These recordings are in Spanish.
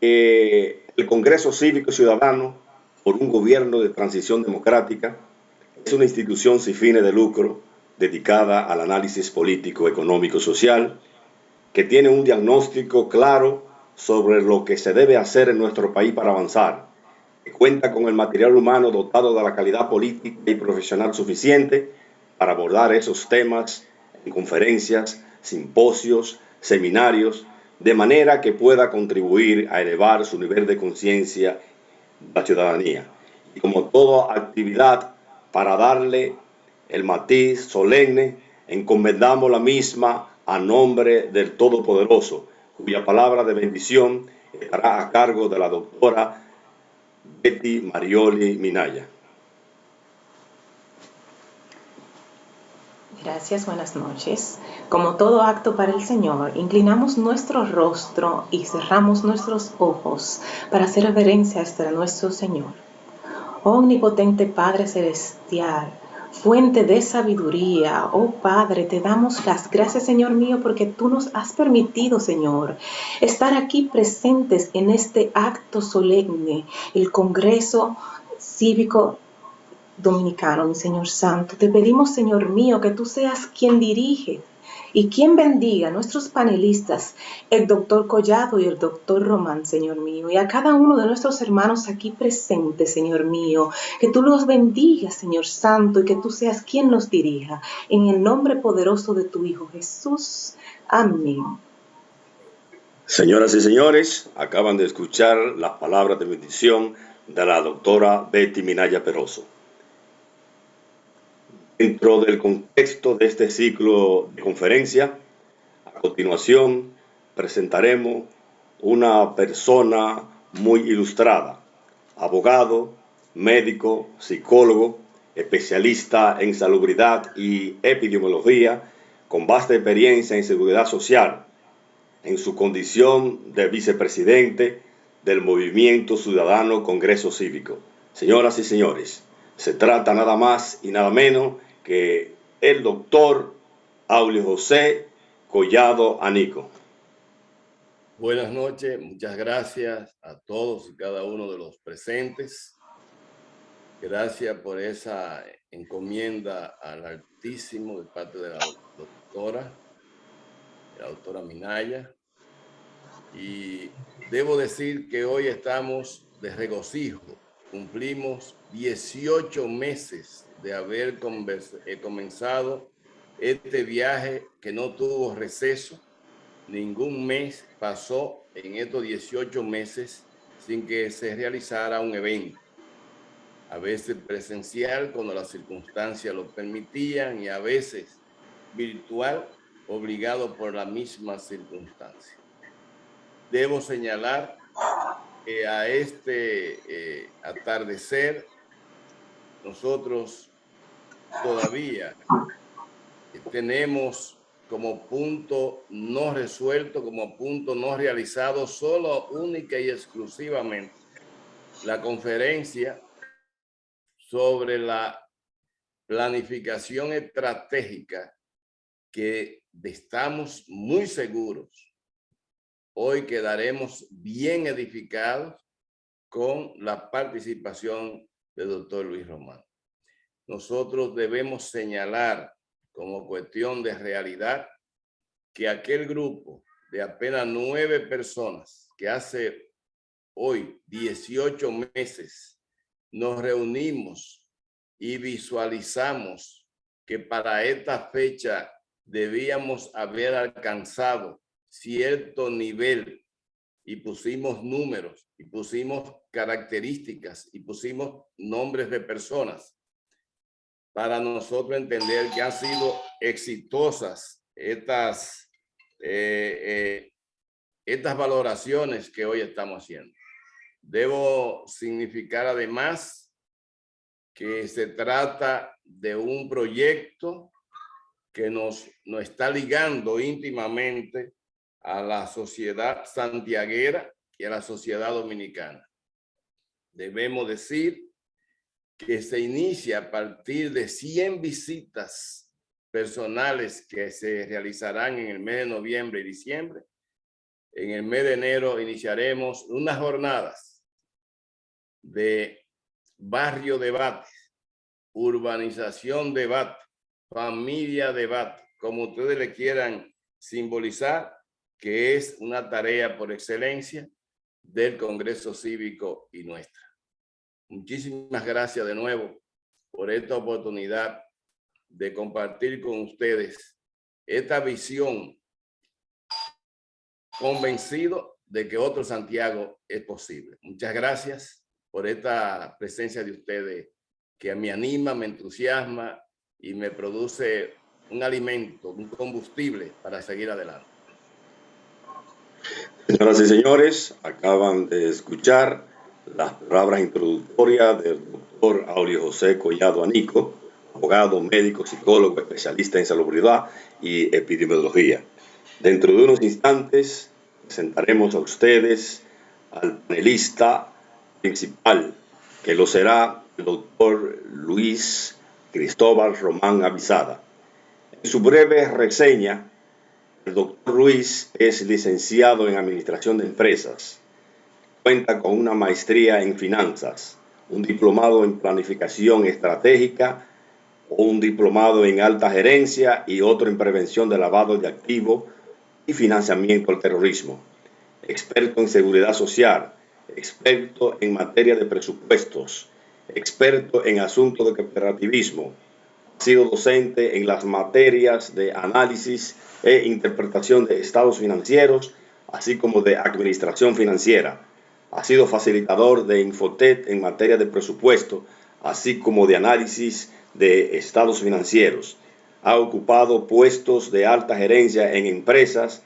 El Congreso Cívico y Ciudadano, por un gobierno de transición democrática, es una institución sin fines de lucro dedicada al análisis político, económico, social, que tiene un diagnóstico claro sobre lo que se debe hacer en nuestro país para avanzar, que cuenta con el material humano dotado de la calidad política y profesional suficiente para abordar esos temas en conferencias, simposios, seminarios, de manera que pueda contribuir a elevar su nivel de conciencia de la ciudadanía. Y como toda actividad, para darle el matiz solemne, encomendamos la misma a nombre del Todopoderoso, cuya palabra de bendición estará a cargo de la doctora Betty Marioli Minaya. Gracias, buenas noches. Como todo acto para el Señor, inclinamos nuestro rostro y cerramos nuestros ojos para hacer reverencia a nuestro Señor. Omnipotente Padre Celestial, fuente de sabiduría, oh Padre, te damos las gracias, Señor mío, porque tú nos has permitido, Señor, estar aquí presentes en este acto solemne, el Congreso Cívico Dominicano, mi Señor Santo. Te pedimos, Señor mío, que tú seas quien dirige y quien bendiga a nuestros panelistas, el doctor Collado y el doctor Román, Señor mío, y a cada uno de nuestros hermanos aquí presentes, Señor mío, que tú los bendigas, Señor Santo, y que tú seas quien los dirija. En el nombre poderoso de tu Hijo Jesús. Amén. Señoras y señores, acaban de escuchar las palabras de bendición de la doctora Betty Minaya Peroso. Dentro del contexto de este ciclo de conferencia, a continuación presentaremos una persona muy ilustrada, abogado, médico, psicólogo, especialista en salubridad y epidemiología, con vasta experiencia en seguridad social, en su condición de vicepresidente del Movimiento Ciudadano Congreso Cívico. Señoras y señores, se trata nada más y nada menos que el doctor Aulio José Collado Anico. Buenas noches, muchas gracias a todos y cada uno de los presentes. Gracias por esa encomienda al Altísimo de parte de la doctora Minaya. Y debo decir que hoy estamos de regocijo. Cumplimos 18 meses de haber comenzado este viaje que no tuvo receso. Ningún mes pasó en estos 18 meses sin que se realizara un evento. A veces presencial cuando las circunstancias lo permitían y a veces virtual, obligado por la misma circunstancia. Debo señalar que a este atardecer nosotros todavía tenemos como punto no resuelto, como punto no realizado, solo única y exclusivamente la conferencia sobre la planificación estratégica que estamos muy seguros hoy quedaremos bien edificados con la participación del doctor Luis Román. Nosotros debemos señalar como cuestión de realidad que aquel grupo de apenas 9 personas que hace hoy 18 meses nos reunimos y visualizamos que para esta fecha debíamos haber alcanzado cierto nivel y pusimos números y pusimos características y pusimos nombres de personas para nosotros entender que han sido exitosas estas valoraciones que hoy estamos haciendo. Debo significar además que se trata de un proyecto que nos está ligando íntimamente a la sociedad santiaguera y a la sociedad dominicana. Debemos decir que se inicia a partir de 100 visitas personales que se realizarán en el mes de noviembre y diciembre en el mes de enero iniciaremos unas jornadas de barrio debate, urbanización debate, familia debate, como ustedes le quieran simbolizar, que es una tarea por excelencia del Congreso Cívico y nuestra. Muchísimas gracias de nuevo por esta oportunidad de compartir con ustedes esta visión, convencido de que otro Santiago es posible. Muchas gracias por esta presencia de ustedes que me anima, me entusiasma y me produce un alimento, un combustible para seguir adelante. Señoras y señores, acaban de escuchar las palabras introductorias del doctor Aurelio José Collado Anico, abogado, médico, psicólogo, especialista en salubridad y epidemiología. Dentro de unos instantes presentaremos a ustedes al panelista principal, que lo será el doctor Luis Cristóbal Román Avisada. En su breve reseña, el doctor Luis es licenciado en Administración de Empresas, cuenta con una maestría en Finanzas, un diplomado en Planificación Estratégica, un diplomado en Alta Gerencia y otro en Prevención de Lavado de Activos y Financiamiento al Terrorismo. Experto en Seguridad Social, experto en materia de presupuestos, experto en asuntos de cooperativismo. Ha sido docente en las materias de análisis e interpretación de estados financieros, así como de administración financiera. Ha sido facilitador de Infotet en materia de presupuesto, así como de análisis de estados financieros. Ha ocupado puestos de alta gerencia en empresas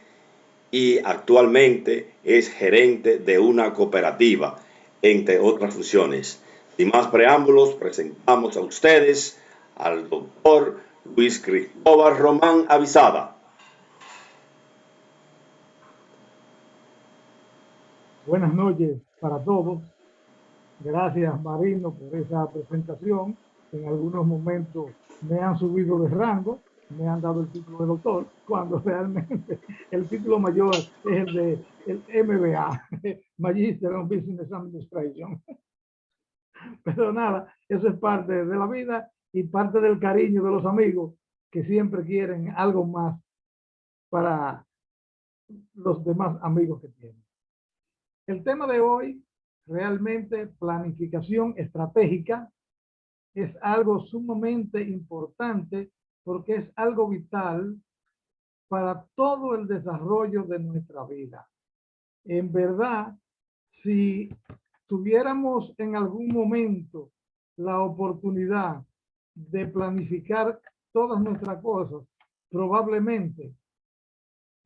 y actualmente es gerente de una cooperativa, entre otras funciones. Sin más preámbulos, presentamos a ustedes al doctor Luis Cristóbal Román Avisada. Buenas noches para todos. Gracias, Marino, por esa presentación. En algunos momentos me han subido de rango, me han dado el título de doctor, cuando realmente el título mayor es el MBA, Magister of Business Administration. Pero nada, eso es parte de la vida y parte del cariño de los amigos que siempre quieren algo más para los demás amigos que tienen. El tema de hoy, realmente planificación estratégica, es algo sumamente importante porque es algo vital para todo el desarrollo de nuestra vida. En verdad, si tuviéramos en algún momento la oportunidad de planificar todas nuestras cosas, probablemente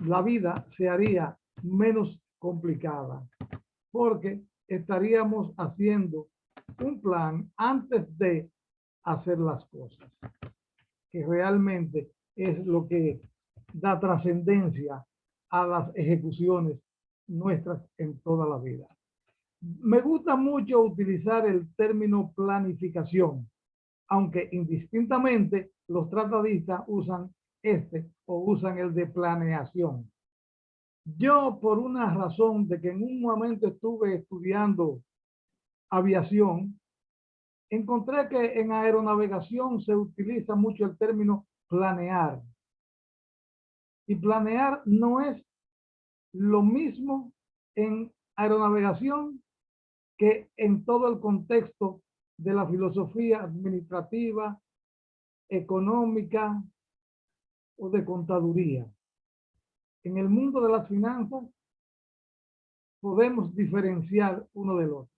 la vida se haría menos complicada, porque estaríamos haciendo un plan antes de hacer las cosas, que realmente es lo que da trascendencia a las ejecuciones nuestras en toda la vida. Me gusta mucho utilizar el término planificación, aunque indistintamente los tratadistas usan este o usan el de planeación. Yo, por una razón de que en un momento estuve estudiando aviación, encontré que en aeronavegación se utiliza mucho el término planear. Y planear no es lo mismo en aeronavegación que en todo el contexto de la filosofía administrativa, económica o de contaduría. En el mundo de las finanzas podemos diferenciar uno del otro.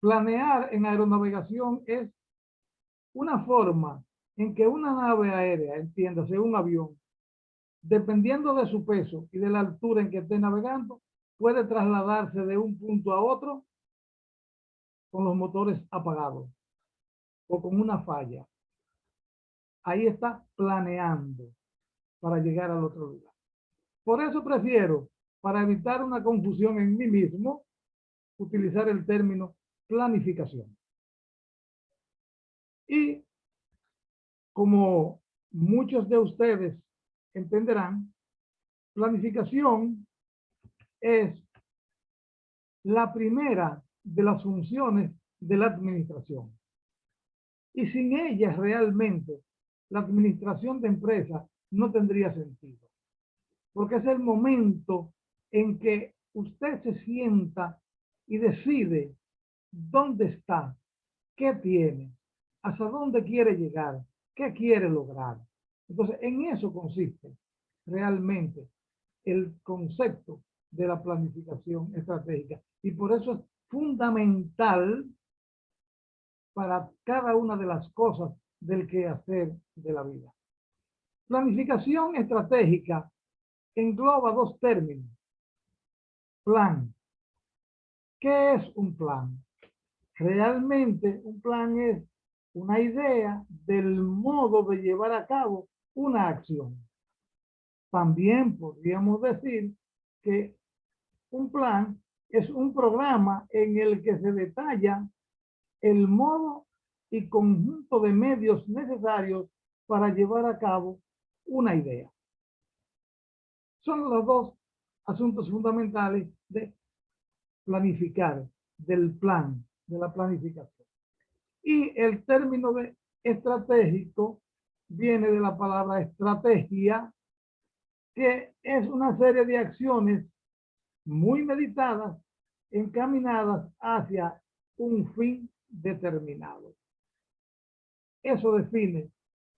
Planear en aeronavegación es una forma en que una nave aérea, entiéndase un avión, dependiendo de su peso y de la altura en que esté navegando, puede trasladarse de un punto a otro con los motores apagados o con una falla. Ahí está planeando para llegar al otro lugar. Por eso prefiero, para evitar una confusión en mí mismo, utilizar el término planificación. Y como muchos de ustedes entenderán, planificación es la primera de las funciones de la administración. Y sin ella realmente la administración de empresas no tendría sentido. Porque es el momento en que usted se sienta y decide dónde está, qué tiene, hasta dónde quiere llegar, qué quiere lograr. Entonces, en eso consiste realmente el concepto de la planificación estratégica. Y por eso es fundamental para cada una de las cosas del quehacer de la vida. Planificación estratégica engloba dos términos. Plan. ¿Qué es un plan? Realmente un plan es una idea del modo de llevar a cabo una acción. También podríamos decir que un plan es un programa en el que se detalla el modo y conjunto de medios necesarios para llevar a cabo una idea. Son los dos asuntos fundamentales de planificar, del plan, de la planificación. Y el término de estratégico viene de la palabra estrategia, que es una serie de acciones muy meditadas, encaminadas hacia un fin determinado. Eso define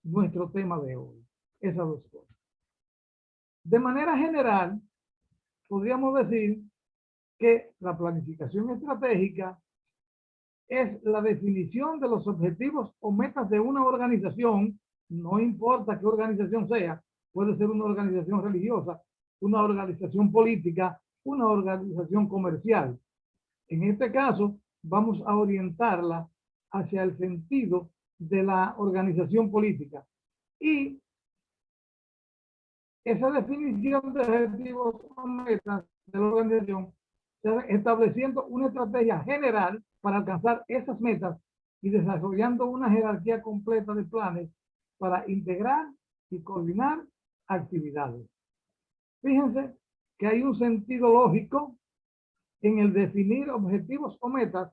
nuestro tema de hoy, esas dos cosas. De manera general, podríamos decir que la planificación estratégica es la definición de los objetivos o metas de una organización, no importa qué organización sea, puede ser una organización religiosa, una organización política, una organización comercial. En este caso, vamos a orientarla hacia el sentido de la organización política. Y esa definición de objetivos o metas de la organización, estableciendo una estrategia general para alcanzar esas metas y desarrollando una jerarquía completa de planes para integrar y coordinar actividades. Fíjense que hay un sentido lógico en el definir objetivos o metas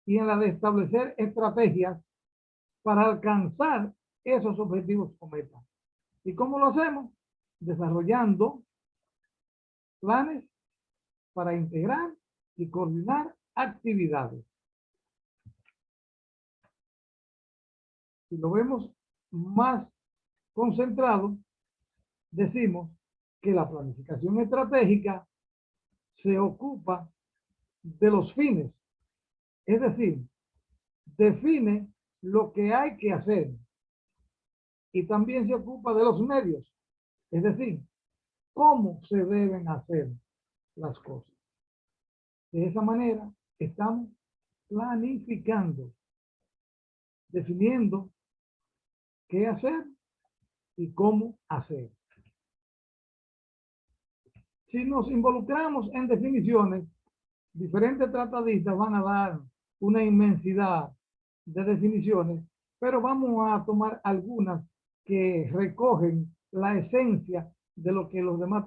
y en la de establecer estrategias para alcanzar esos objetivos o metas. ¿Y cómo lo hacemos? Desarrollando planes para integrar y coordinar actividades. Si lo vemos más concentrado, decimos que la planificación estratégica se ocupa de los fines, es decir, define lo que hay que hacer y también se ocupa de los medios, es decir, cómo se deben hacer las cosas. De esa manera estamos planificando, definiendo qué hacer y cómo hacer. Si nos involucramos en definiciones, diferentes tratadistas van a dar una inmensidad de definiciones, pero vamos a tomar algunas que recogen la esencia de lo que los demás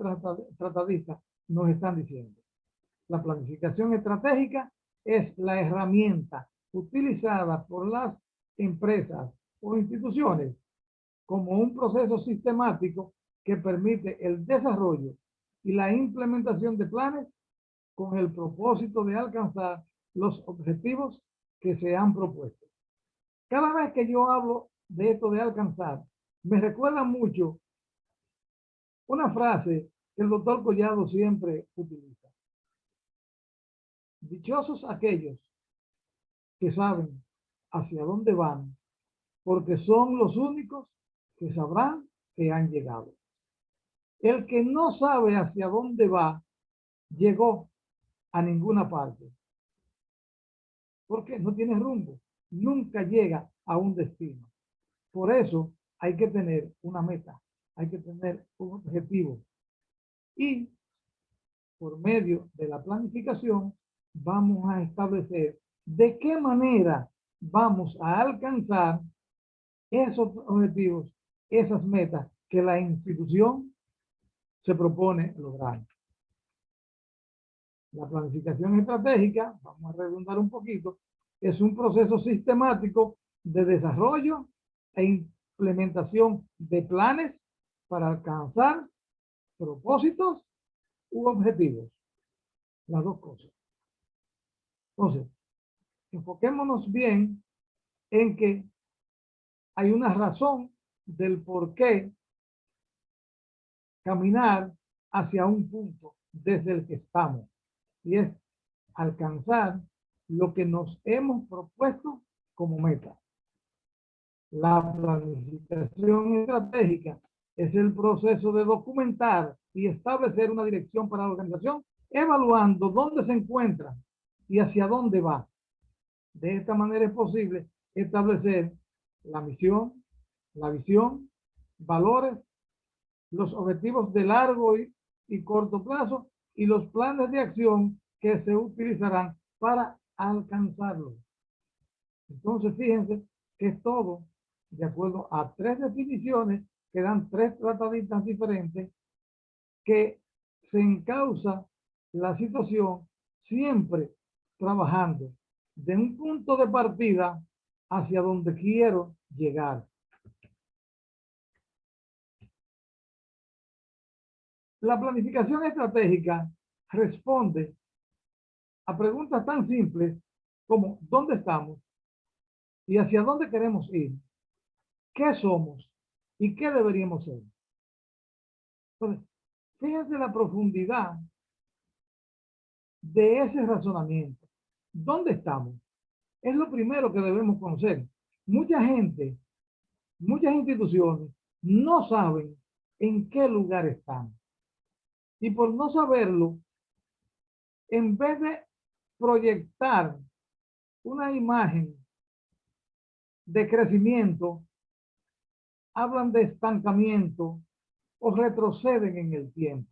tratadistas nos están diciendo. La planificación estratégica es la herramienta utilizada por las empresas o instituciones como un proceso sistemático que permite el desarrollo y la implementación de planes con el propósito de alcanzar los objetivos que se han propuesto. Cada vez que yo hablo de esto de alcanzar, me recuerda mucho una frase que el doctor Collado siempre utiliza. Dichosos aquellos que saben hacia dónde van, porque son los únicos que sabrán que han llegado. El que no sabe hacia dónde va, llegó a ninguna parte. Porque no tiene rumbo, nunca llega a un destino. Por eso hay que tener una meta, hay que tener un objetivo. Y por medio de la planificación vamos a establecer de qué manera vamos a alcanzar esos objetivos, esas metas que la institución se propone lograr. La planificación estratégica, vamos a redundar un poquito, es un proceso sistemático de desarrollo e implementación de planes para alcanzar propósitos u objetivos. Las dos cosas. Entonces, enfoquémonos bien en que hay una razón del por qué caminar hacia un punto desde el que estamos, y es alcanzar lo que nos hemos propuesto como meta. La planificación estratégica es el proceso de documentar y establecer una dirección para la organización, evaluando dónde se encuentra y hacia dónde va. De esta manera es posible establecer la misión, la visión, valores, los objetivos de largo y corto plazo y los planes de acción que se utilizarán para alcanzarlos. Entonces, fíjense que es todo de acuerdo a tres definiciones que dan tres tratadistas diferentes, que se encausa la situación siempre trabajando de un punto de partida hacia donde quiero llegar. La planificación estratégica responde a preguntas tan simples como ¿dónde estamos? ¿Y hacia dónde queremos ir? ¿Qué somos? ¿Y qué deberíamos ser? Entonces, fíjense la profundidad de ese razonamiento. ¿Dónde estamos? Es lo primero que debemos conocer. Mucha gente, muchas instituciones no saben en qué lugar están. Y por no saberlo, en vez de proyectar una imagen de crecimiento, hablan de estancamiento o retroceden en el tiempo.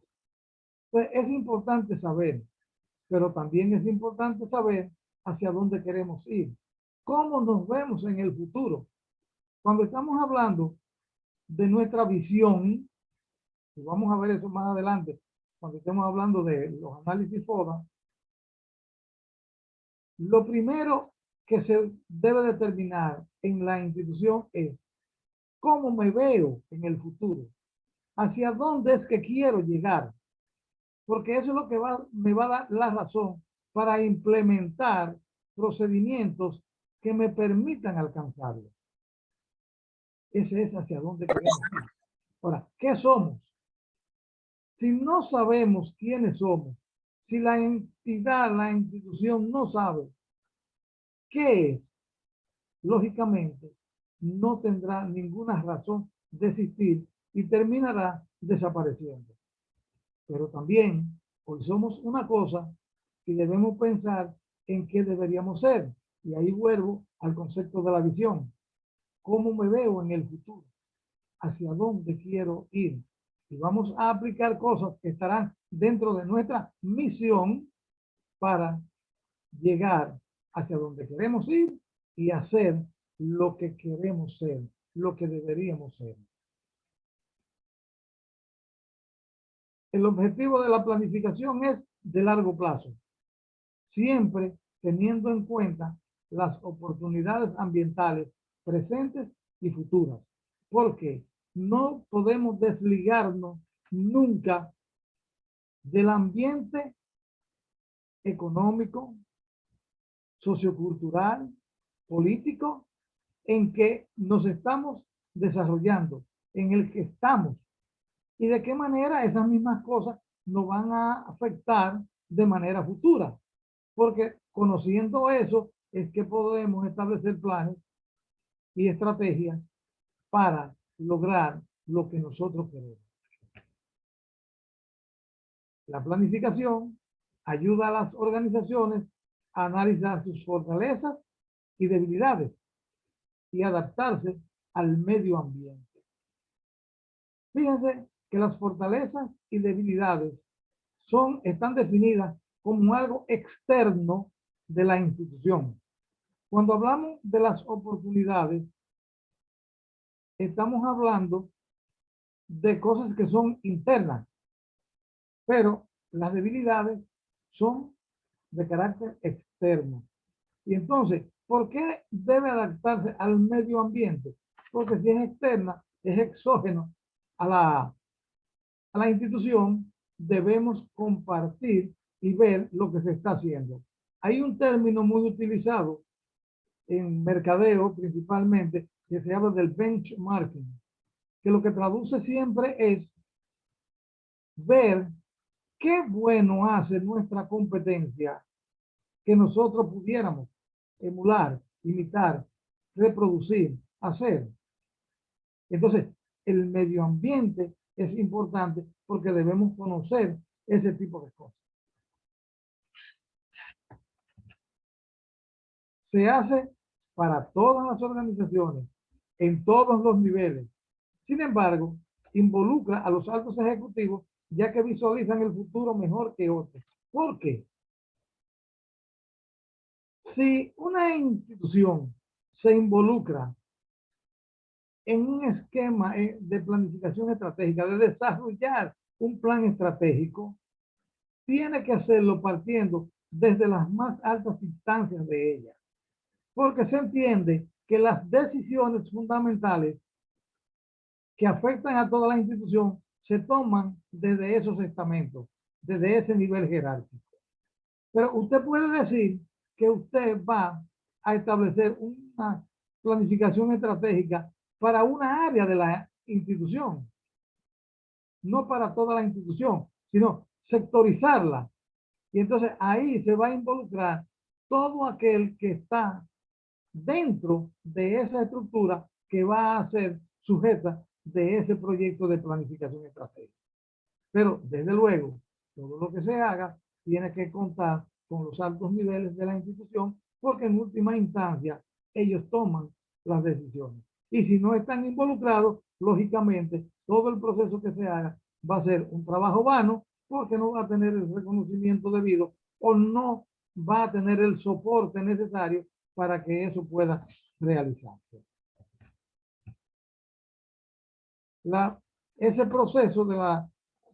Entonces, es importante saber, pero también es importante saber hacia dónde queremos ir, cómo nos vemos en el futuro. Cuando estamos hablando de nuestra visión, y vamos a ver eso más adelante, cuando estemos hablando de los análisis FODA, lo primero que se debe determinar en la institución es cómo me veo en el futuro, hacia dónde es que quiero llegar, porque eso es lo que me va a dar la razón para implementar procedimientos que me permitan alcanzarlo. Ese es hacia dónde queremos ir. Ahora, ¿qué somos? Si no sabemos quiénes somos, si la entidad, la institución no sabe qué es, lógicamente no tendrá ninguna razón de existir y terminará desapareciendo. Pero también hoy somos una cosa y debemos pensar en qué deberíamos ser. Y ahí vuelvo al concepto de la visión. ¿Cómo me veo en el futuro? ¿Hacia dónde quiero ir? Y vamos a aplicar cosas que estarán dentro de nuestra misión para llegar hacia donde queremos ir y hacer lo que queremos ser, lo que deberíamos ser. El objetivo de la planificación es de largo plazo, siempre teniendo en cuenta las oportunidades ambientales presentes y futuras, porque no podemos desligarnos nunca del ambiente económico, sociocultural, político, en que nos estamos desarrollando, en el que estamos, y de qué manera esas mismas cosas nos van a afectar de manera futura, porque conociendo eso es que podemos establecer planes y estrategias para lograr lo que nosotros queremos. La planificación ayuda a las organizaciones a analizar sus fortalezas y debilidades y adaptarse al medio ambiente. Fíjense que las fortalezas y debilidades están definidas como algo externo de la institución. Cuando hablamos de las oportunidades, estamos hablando de cosas que son internas, pero las debilidades son de carácter externo. Y entonces, ¿por qué debe adaptarse al medio ambiente? Porque si es externa, es exógeno a la institución, debemos compartir y ver lo que se está haciendo. Hay un término muy utilizado en mercadeo principalmente, que se habla del benchmarking, que lo que traduce siempre es ver qué bueno hace nuestra competencia que nosotros pudiéramos emular, imitar, reproducir, hacer. Entonces, el medio ambiente es importante porque debemos conocer ese tipo de cosas. Se hace para todas las organizaciones, en todos los niveles. Sin embargo, involucra a los altos ejecutivos ya que visualizan el futuro mejor que otros. ¿Por qué? Si una institución se involucra en un esquema de planificación estratégica, de desarrollar un plan estratégico, tiene que hacerlo partiendo desde las más altas instancias de ella, porque se entiende que las decisiones fundamentales que afectan a toda la institución se toman desde esos estamentos, desde ese nivel jerárquico. Pero usted puede decir que usted va a establecer una planificación estratégica para una área de la institución, no para toda la institución, sino sectorizarla. Y entonces ahí se va a involucrar todo aquel que está dentro de esa estructura que va a ser sujeta de ese proyecto de planificación estratégica. Pero desde luego, todo lo que se haga tiene que contar con los altos niveles de la institución, porque en última instancia ellos toman las decisiones. Y si no están involucrados, lógicamente, todo el proceso que se haga va a ser un trabajo vano, porque no va a tener el reconocimiento debido o no va a tener el soporte necesario para que eso pueda realizarse. Ese proceso de la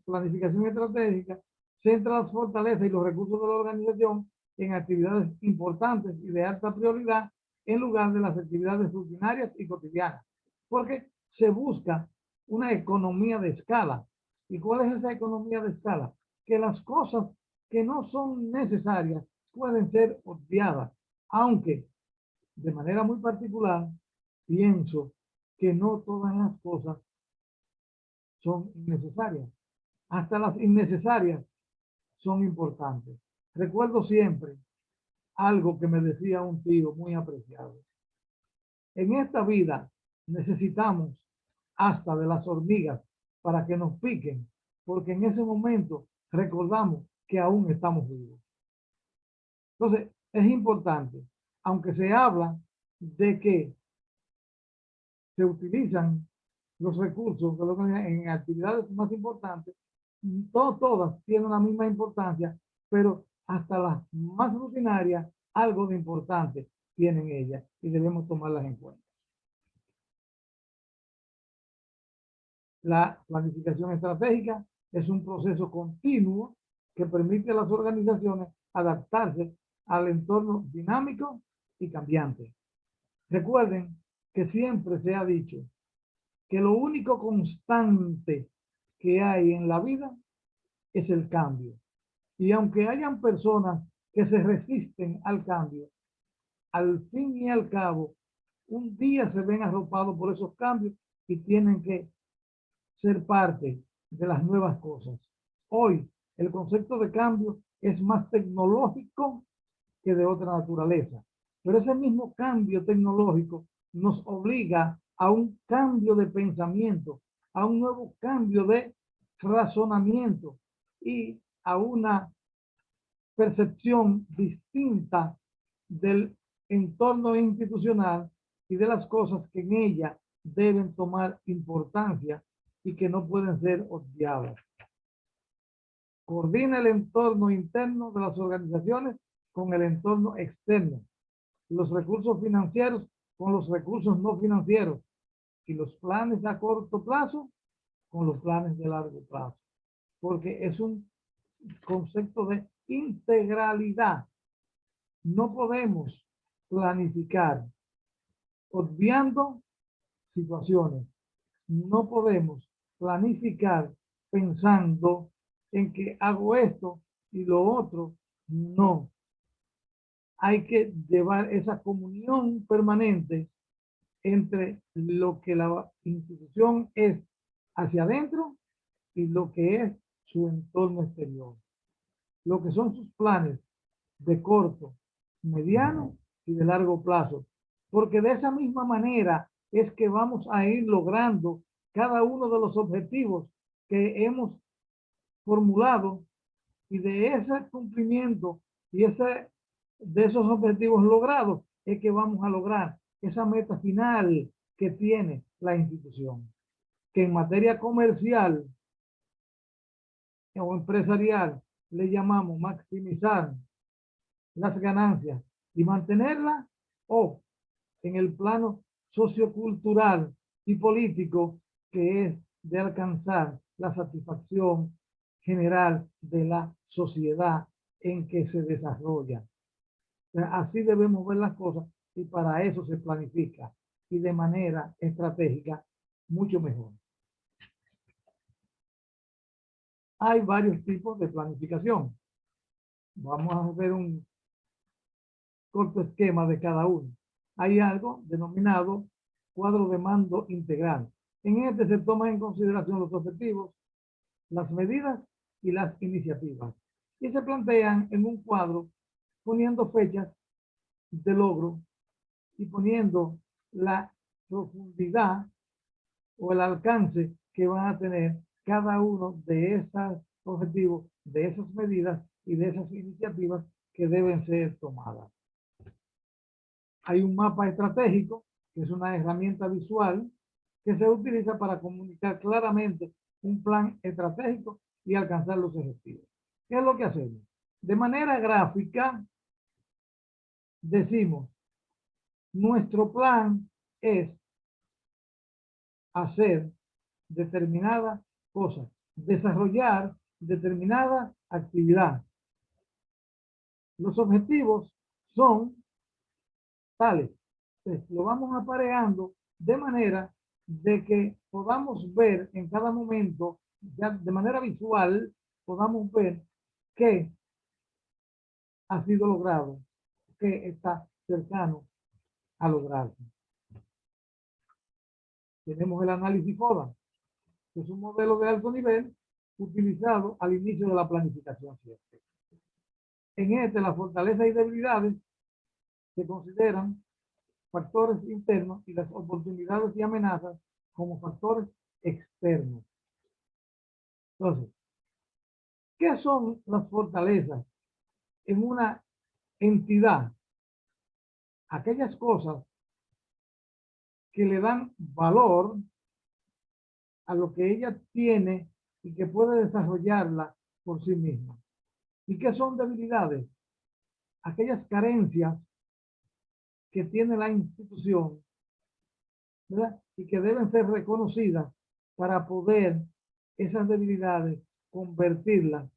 planificación estratégica centra las fortalezas y los recursos de la organización en actividades importantes y de alta prioridad en lugar de las actividades rutinarias y cotidianas, porque se busca una economía de escala. ¿Y cuál es esa economía de escala? Que las cosas que no son necesarias pueden ser obviadas, aunque de manera muy particular pienso que no todas las cosas son innecesarias. Hasta las innecesarias son importantes. Recuerdo siempre algo que me decía un tío muy apreciado. En esta vida necesitamos hasta de las hormigas para que nos piquen, porque en ese momento recordamos que aún estamos vivos. Entonces, es importante, aunque se habla de que se utilizan los recursos en actividades más importantes, todas tienen la misma importancia, pero hasta las más rutinarias, algo de importante tienen ellas y debemos tomarlas en cuenta. La planificación estratégica es un proceso continuo que permite a las organizaciones adaptarse al entorno dinámico y cambiante. Recuerden que siempre se ha dicho que lo único constante que hay en la vida es el cambio. Y aunque hayan personas que se resisten al cambio, al fin y al cabo, un día se ven arropados por esos cambios y tienen que ser parte de las nuevas cosas. Hoy, el concepto de cambio es más tecnológico que de otra naturaleza. Pero ese mismo cambio tecnológico nos obliga a un cambio de pensamiento, a un nuevo cambio de razonamiento y a una percepción distinta del entorno institucional y de las cosas que en ella deben tomar importancia y que no pueden ser obviadas. Coordina el entorno interno de las organizaciones con el entorno externo, los recursos financieros con los recursos no financieros y los planes a corto plazo con los planes de largo plazo, porque es un concepto de integralidad. No podemos planificar obviando situaciones. No podemos planificar pensando en que hago esto y lo otro. No. Hay que llevar esa comunión permanente entre lo que la institución es hacia adentro y lo que es su entorno exterior. Lo que son sus planes de corto, mediano y de largo plazo. Porque de esa misma manera es que vamos a ir logrando cada uno de los objetivos que hemos formulado, y de ese cumplimiento y de esos objetivos logrados es que vamos a lograr esa meta final que tiene la institución, que en materia comercial o empresarial le llamamos maximizar las ganancias y mantenerlas, o en el plano sociocultural y político, que es de alcanzar la satisfacción general de la sociedad en que se desarrolla. Así debemos ver las cosas, y para eso se planifica, y de manera estratégica mucho mejor. Hay varios tipos de planificación. Vamos a ver un corto esquema de cada uno. Hay algo denominado cuadro de mando integral. En este se toman en consideración los objetivos, las medidas y las iniciativas, y se plantean en un cuadro poniendo fechas de logro y poniendo la profundidad o el alcance que van a tener cada uno de esos objetivos, de esas medidas y de esas iniciativas que deben ser tomadas. Hay un mapa estratégico, que es una herramienta visual que se utiliza para comunicar claramente un plan estratégico y alcanzar los objetivos. ¿Qué es lo que hacemos? De manera gráfica, decimos, nuestro plan es hacer determinada cosa, desarrollar determinada actividad. Los objetivos son tales. Entonces, lo vamos aparejando de manera de que podamos ver en cada momento, ya de manera visual, podamos ver qué ha sido logrado, qué está cercano a lograrse. Tenemos el análisis FODA, que es un modelo de alto nivel utilizado al inicio de la planificación. En este, las fortalezas y debilidades se consideran factores internos y las oportunidades y amenazas como factores externos. Entonces, ¿qué son las fortalezas en una entidad? Aquellas cosas que le dan valor a lo que ella tiene y que puede desarrollarla por sí misma. ¿Y qué son debilidades? Aquellas carencias que tiene la institución, ¿verdad? Y que deben ser reconocidas para poder esas debilidades convertirlas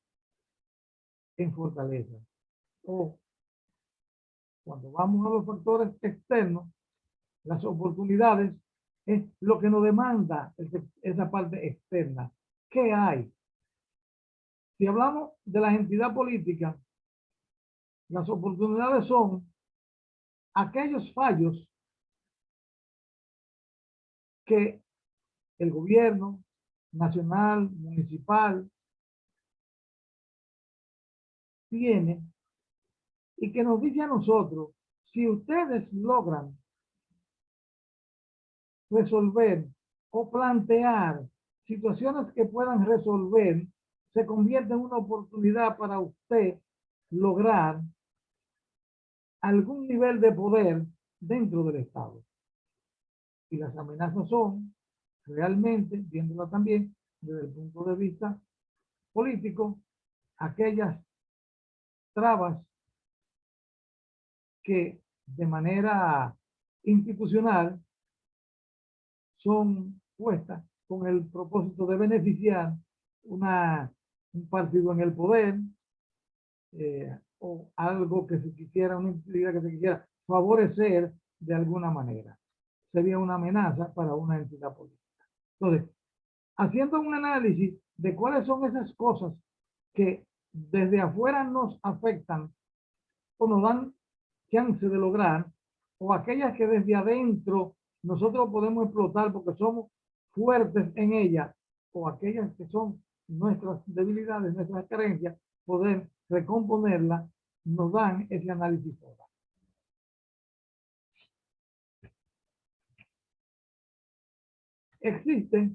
en fortaleza. O cuando vamos a los factores externos, las oportunidades es lo que nos demanda esa parte externa. ¿Qué hay? Si hablamos de la entidad política, las oportunidades son aquellos fallos que el gobierno nacional, municipal, tiene y que nos dice a nosotros, si ustedes logran resolver o plantear situaciones que puedan resolver, se convierte en una oportunidad para usted lograr algún nivel de poder dentro del Estado. Y las amenazas son, realmente, viéndola también desde el punto de vista político, aquellas trabas que de manera institucional son puestas con el propósito de beneficiar un partido en el poder, o algo que se quisiera, una entidad que se quisiera favorecer de alguna manera. Sería una amenaza para una entidad política. Entonces, haciendo un análisis de cuáles son esas cosas que desde afuera nos afectan o nos dan chance de lograr, o aquellas que desde adentro nosotros podemos explotar porque somos fuertes en ellas, o aquellas que son nuestras debilidades, nuestras carencias, poder recomponerlas, nos dan ese análisis total. Existe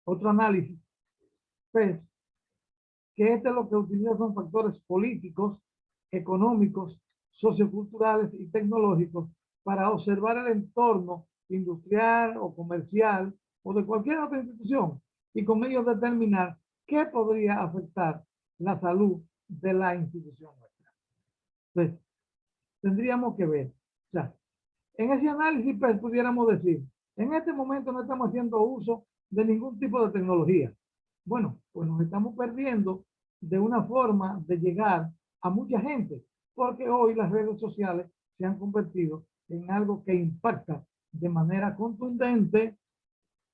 otro análisis, pues, que este es lo que utiliza son factores políticos, económicos, socioculturales y tecnológicos para observar el entorno industrial o comercial o de cualquier otra institución y con ello determinar qué podría afectar la salud de la institución nuestra. Entonces, tendríamos que ver, o sea, en ese análisis pues, pudiéramos decir, en este momento no estamos haciendo uso de ningún tipo de tecnología. Bueno, pues nos estamos perdiendo de una forma de llegar a mucha gente, porque hoy las redes sociales se han convertido en algo que impacta de manera contundente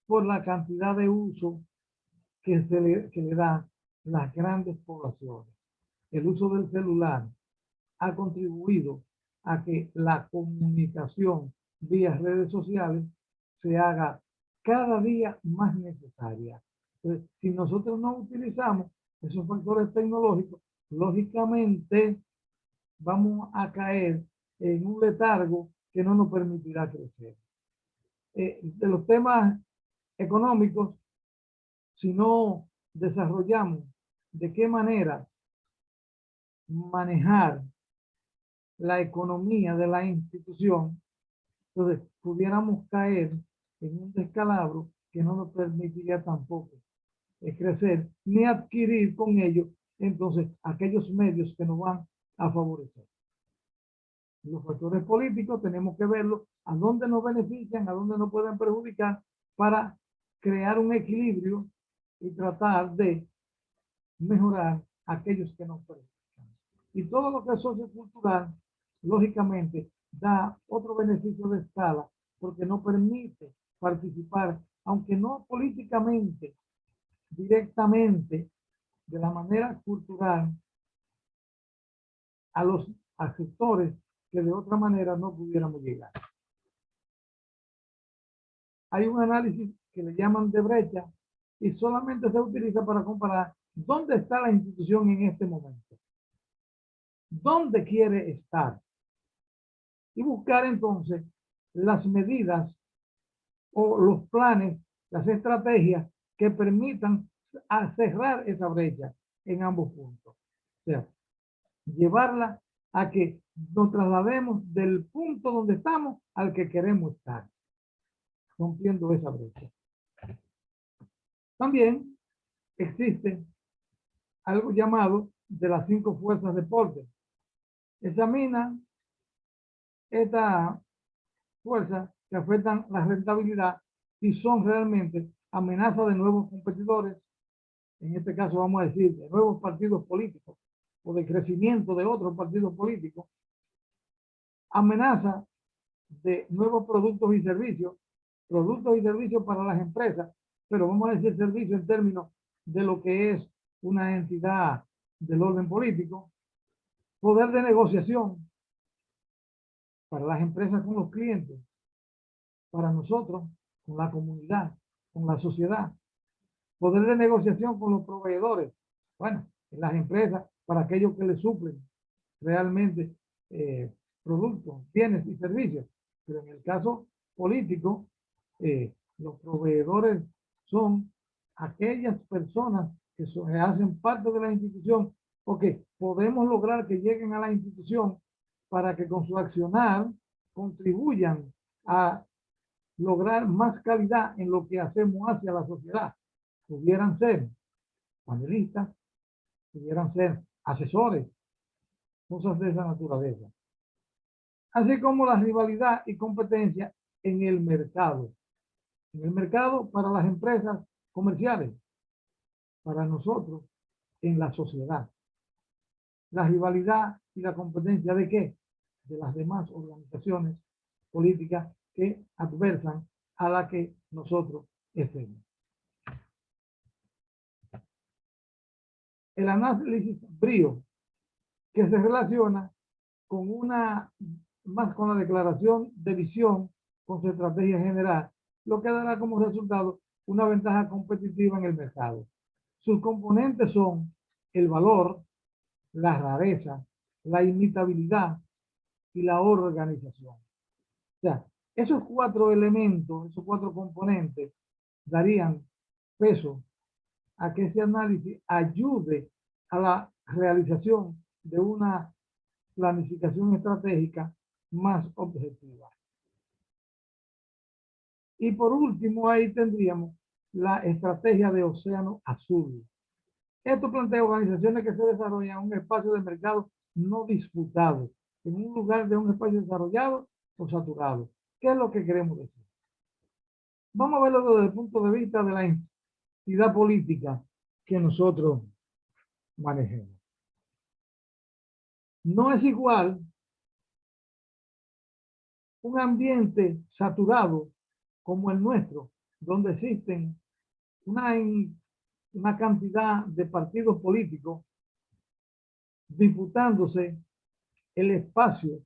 por la cantidad de uso que le dan las grandes poblaciones. El uso del celular ha contribuido a que la comunicación vía redes sociales se haga cada día más necesaria. Entonces, si nosotros no utilizamos esos factores tecnológicos, lógicamente vamos a caer en un letargo que no nos permitirá crecer. De los temas económicos, si no desarrollamos de qué manera manejar la economía de la institución, entonces pudiéramos caer en un descalabro que no nos permitiría tampoco crecer ni adquirir con ello entonces aquellos medios que nos van a favorecer. Los factores políticos tenemos que verlos a dónde nos benefician, a dónde nos pueden perjudicar para crear un equilibrio y tratar de mejorar aquellos que nos perjudican. Y todo lo que es sociocultural, lógicamente, da otro beneficio de escala porque nos permite participar, aunque no políticamente, directamente, de la manera cultural, a sectores que de otra manera no pudiéramos llegar. Hay un análisis que le llaman de brecha y solamente se utiliza para comparar dónde está la institución en este momento, dónde quiere estar y buscar entonces las medidas o los planes, las estrategias que permitan cerrar esa brecha en ambos puntos. O sea, llevarla a que nos traslademos del punto donde estamos al que queremos estar, rompiendo esa brecha. También existe algo llamado de las 5 fuerzas de Porter. Examina esta fuerza que afectan la rentabilidad y son realmente amenazas de nuevos competidores, en este caso vamos a decir de nuevos partidos políticos o de crecimiento de otros partidos políticos, amenaza de nuevos productos y servicios para las empresas, pero vamos a decir servicios en términos de lo que es una entidad del orden político, poder de negociación para las empresas con los clientes, para nosotros, con la comunidad, con la sociedad, poder de negociación con los proveedores, bueno, las empresas, para aquellos que les suplen realmente productos, bienes y servicios, pero en el caso político, los proveedores son aquellas personas que hacen parte de la institución o que podemos lograr que lleguen a la institución para que con su accionar contribuyan a lograr más calidad en lo que hacemos hacia la sociedad. Pudieran ser panelistas, pudieran ser asesores, cosas de esa naturaleza. Así como la rivalidad y competencia en el mercado. En el mercado para las empresas comerciales, para nosotros en la sociedad. la rivalidad y la competencia de qué? De las demás organizaciones políticas que adversan a la que nosotros estemos. El análisis brío que se relaciona con más con la declaración de visión con su estrategia general, lo que dará como resultado una ventaja competitiva en el mercado. Sus componentes son el valor, la rareza, la imitabilidad y la organización. O sea, esos 4 elementos, esos 4 componentes darían peso a que ese análisis ayude a la realización de una planificación estratégica más objetiva. Y por último, ahí tendríamos la estrategia de Océano Azul. Esto plantea organizaciones que se desarrollan en un espacio de mercado no disputado, en un lugar de un espacio desarrollado o saturado. ¿Qué es lo que queremos decir? Vamos a verlo desde el punto de vista de la entidad política que nosotros manejemos. No es igual un ambiente saturado como el nuestro, donde existen una cantidad de partidos políticos disputándose el espacio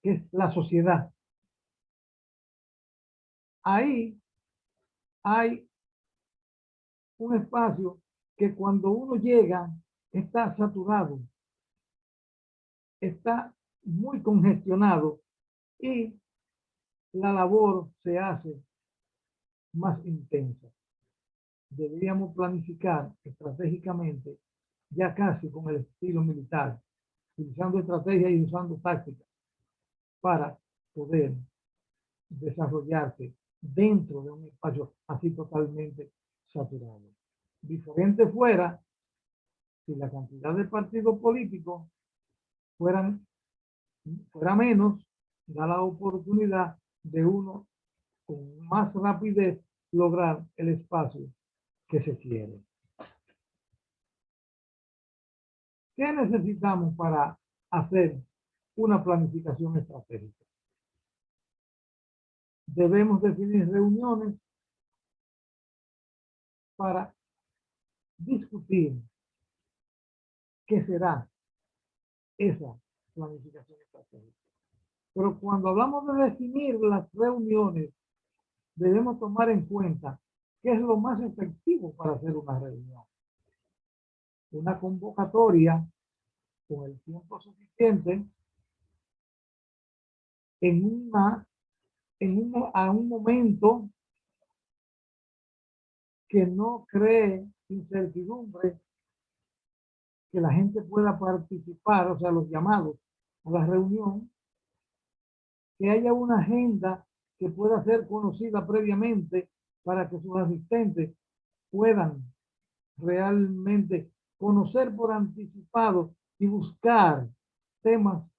que es la sociedad. Ahí hay un espacio que cuando uno llega está saturado, está muy congestionado y la labor se hace más intensa. Deberíamos planificar estratégicamente, ya casi con el estilo militar, utilizando estrategias y usando tácticas para poder desarrollarse dentro de un espacio así totalmente saturado. Diferente fuera si la cantidad de partidos políticos fuera menos, da la oportunidad de uno con más rapidez lograr el espacio que se quiere. ¿Qué necesitamos para hacer una planificación estratégica? Debemos definir reuniones para discutir qué será esa planificación estratégica. Pero cuando hablamos de definir las reuniones, debemos tomar en cuenta qué es lo más efectivo para hacer una reunión. Una convocatoria con el tiempo suficiente a un momento que no cree incertidumbre, que la gente pueda participar, o sea, los llamados a la reunión, que haya una agenda que pueda ser conocida previamente para que sus asistentes puedan realmente conocer por anticipado y buscar temas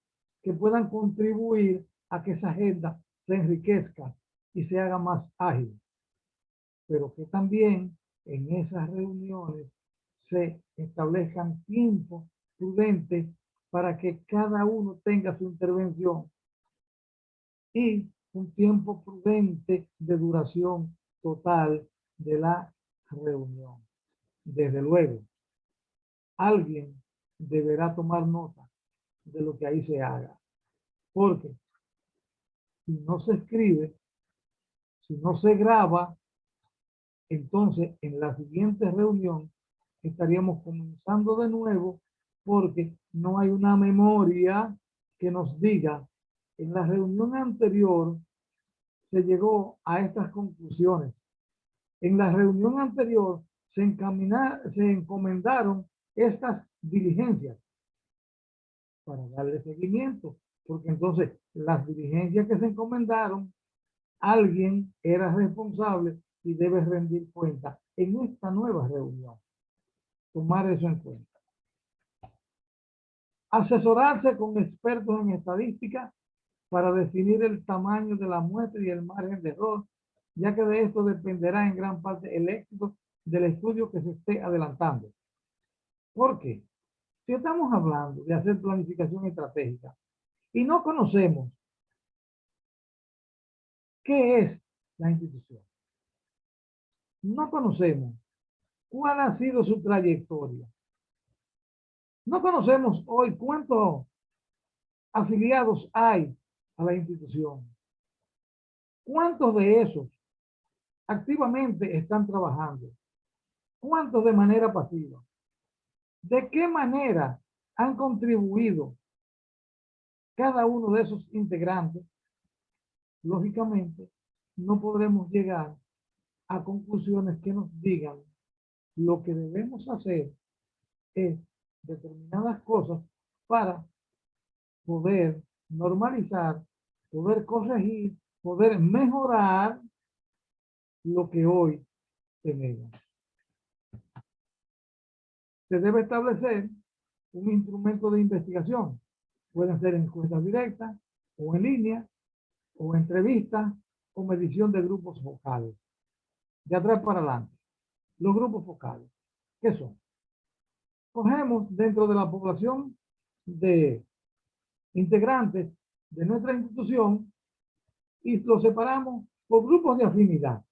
que puedan contribuir a que esa agenda se enriquezca y se haga más ágil. Pero que también en esas reuniones se establezcan tiempos prudentes para que cada uno tenga su intervención y un tiempo prudente de duración total de la reunión. Desde luego, alguien deberá tomar nota de lo que ahí se haga, porque si no se escribe, si no se graba, entonces en la siguiente reunión estaríamos comenzando de nuevo porque no hay una memoria que nos diga en la reunión anterior se llegó a estas conclusiones. En la reunión anterior se encomendaron estas diligencias para darle seguimiento, porque entonces las diligencias que se encomendaron, alguien era responsable y debe rendir cuenta en esta nueva reunión. Tomar eso en cuenta. Asesorarse con expertos en estadística para definir el tamaño de la muestra y el margen de error, ya que de esto dependerá en gran parte el éxito del estudio que se esté adelantando. ¿Por qué? Si estamos hablando de hacer planificación estratégica y no conocemos qué es la institución, no conocemos cuál ha sido su trayectoria, no conocemos hoy cuántos afiliados hay a la institución, cuántos de esos activamente están trabajando, cuántos de manera pasiva, de qué manera han contribuido cada uno de esos integrantes, lógicamente no podremos llegar a conclusiones que nos digan lo que debemos hacer es determinadas cosas para poder normalizar, poder corregir, poder mejorar lo que hoy tenemos. Se debe establecer un instrumento de investigación. Pueden ser encuestas directas, o en línea, o entrevistas, o medición de grupos focales. De atrás para adelante. Los grupos focales, ¿qué son? Cogemos dentro de la población de integrantes de nuestra institución y los separamos por grupos de afinidad.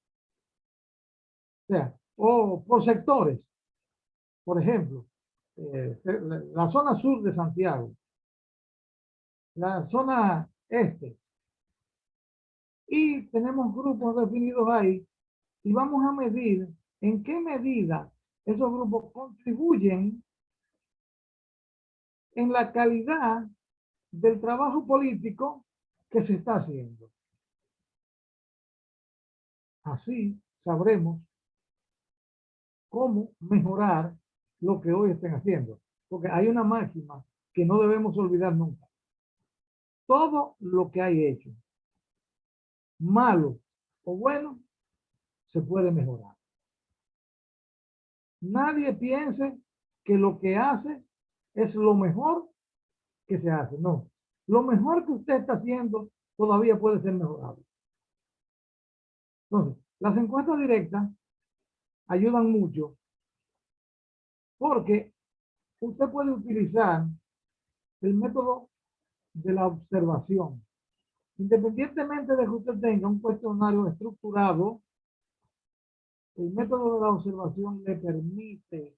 O sea, o por sectores. Por ejemplo, la zona sur de Santiago, la zona este. Y tenemos grupos definidos ahí y vamos a medir en qué medida esos grupos contribuyen en la calidad del trabajo político que se está haciendo. Así sabremos cómo mejorar lo que hoy estén haciendo. Porque hay una máxima que no debemos olvidar nunca. Todo lo que hay hecho, malo o bueno, se puede mejorar. Nadie piense que lo que hace es lo mejor que se hace. No. Lo mejor que usted está haciendo todavía puede ser mejorable. Entonces, las encuestas directas ayudan mucho porque usted puede utilizar el método de la observación. Independientemente de que usted tenga un cuestionario estructurado, el método de la observación le permite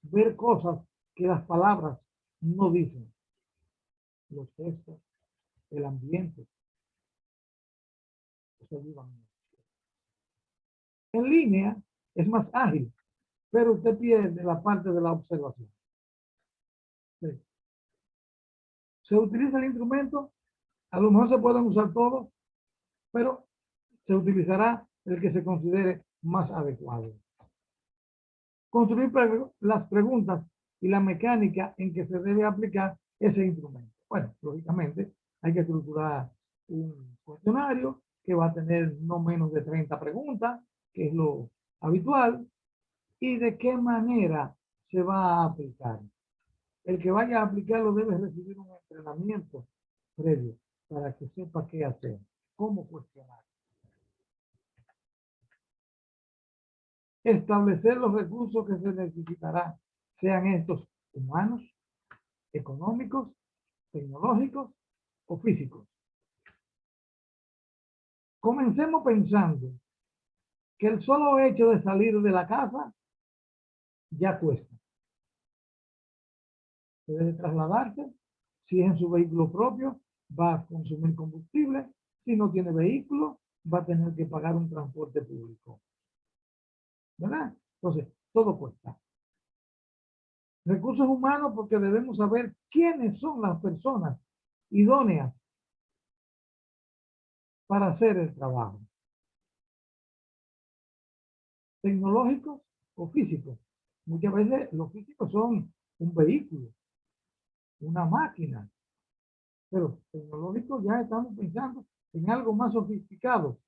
ver cosas que las palabras no dicen. Los gestos, el ambiente. En línea es más ágil, pero usted pierde la parte de la observación. Sí. Se utiliza el instrumento, a lo mejor se pueden usar todos, pero se utilizará el que se considere más adecuado. Construir las preguntas y la mecánica en que se debe aplicar ese instrumento. Bueno, lógicamente hay que estructurar un cuestionario que va a tener no menos de 30 preguntas, que es lo habitual, y de qué manera se va a aplicar. El que vaya a aplicarlo debe recibir un entrenamiento previo para que sepa qué hacer, cómo cuestionar. Establecer los recursos que se necesitarán, sean estos humanos, económicos, tecnológicos o físicos. Comencemos pensando que el solo hecho de salir de la casa ya cuesta. Debe trasladarse, si es en su vehículo propio, va a consumir combustible, si no tiene vehículo, va a tener que pagar un transporte público. ¿Verdad? Entonces, todo cuesta. Recursos humanos, porque debemos saber quiénes son las personas idóneas para hacer el trabajo. Tecnológicos o físicos. Muchas veces los físicos son un vehículo, una máquina, pero tecnológicos ya estamos pensando en algo más sofisticado,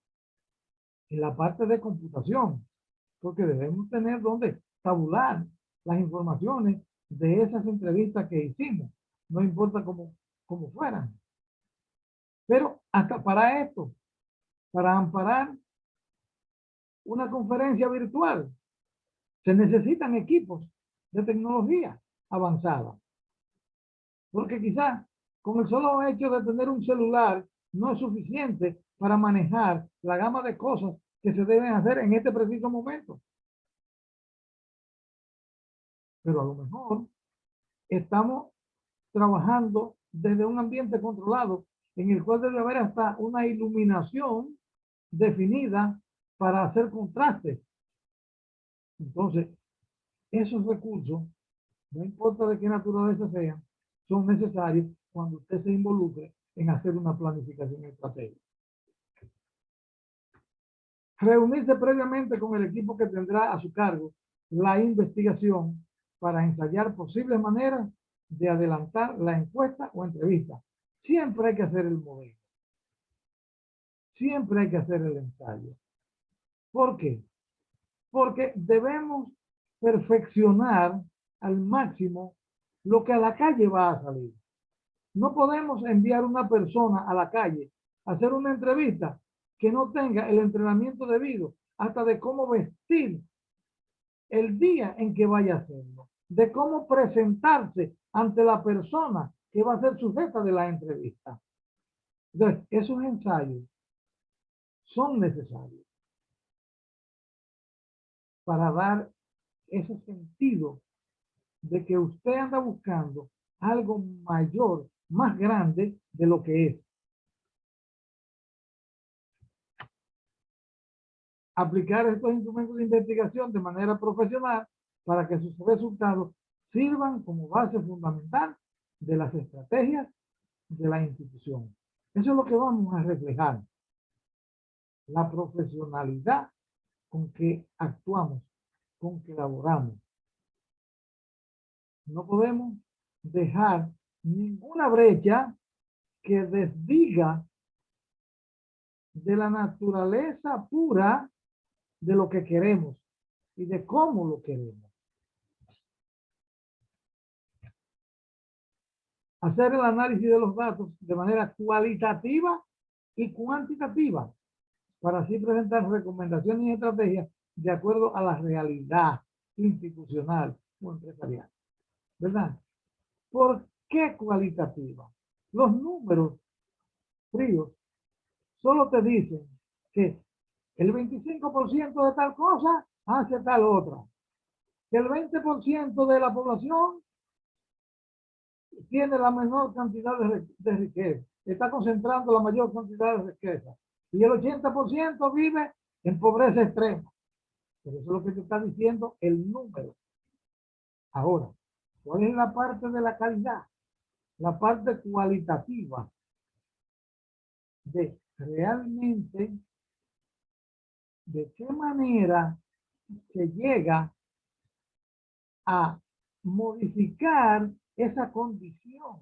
en la parte de computación, porque debemos tener donde tabular las informaciones de esas entrevistas que hicimos, no importa cómo fueran. Pero hasta para esto, para amparar una conferencia virtual, se necesitan equipos de tecnología avanzada. Porque quizás con el solo hecho de tener un celular no es suficiente para manejar la gama de cosas que se deben hacer en este preciso momento. Pero a lo mejor estamos trabajando desde un ambiente controlado en el cual debe haber hasta una iluminación definida para hacer contrastes. Entonces, esos recursos, no importa de qué naturaleza sean, son necesarios cuando usted se involucre en hacer una planificación estratégica. Reunirse previamente con el equipo que tendrá a su cargo la investigación para ensayar posibles maneras de adelantar la encuesta o entrevista. Siempre hay que hacer el modelo. Siempre hay que hacer el ensayo. ¿Por qué? Porque debemos perfeccionar al máximo lo que a la calle va a salir. No podemos enviar una persona a la calle a hacer una entrevista que no tenga el entrenamiento debido, hasta de cómo vestir el día en que vaya a hacerlo, de cómo presentarse ante la persona que va a ser sujeta de la entrevista. Entonces, esos ensayos son necesarios para dar ese sentido de que usted anda buscando algo mayor, más grande de lo que es. Aplicar estos instrumentos de investigación de manera profesional para que sus resultados sirvan como base fundamental de las estrategias de la institución. Eso es lo que vamos a reflejar. La profesionalidad con que actuamos, con que elaboramos. No podemos dejar ninguna brecha que desdiga de la naturaleza pura de lo que queremos y de cómo lo queremos. Hacer el análisis de los datos de manera cualitativa y cuantitativa para así presentar recomendaciones y estrategias de acuerdo a la realidad institucional o empresarial. ¿Verdad? ¿Por qué cualitativa? Los números fríos solo te dicen que el 25% de tal cosa hace tal otra. Que el 20% de la población tiene la menor cantidad de riqueza. Está concentrando la mayor cantidad de riqueza. Y el 80% vive en pobreza extrema. Pero eso es lo que te está diciendo el número. Ahora, ¿cuál es la parte de la calidad? La parte cualitativa de realmente de qué manera se llega a modificar esa condición,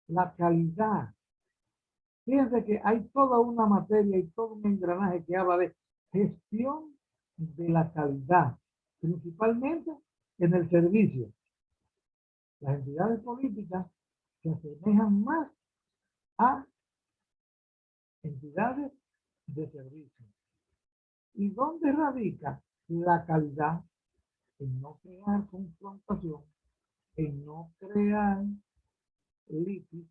la calidad. Fíjense que hay toda una materia y todo un engranaje que habla de gestión de la calidad, principalmente en el servicio. Las entidades políticas se asemejan más a entidades de servicio. ¿Y dónde radica la calidad? En no crear confrontación, en no crear litis,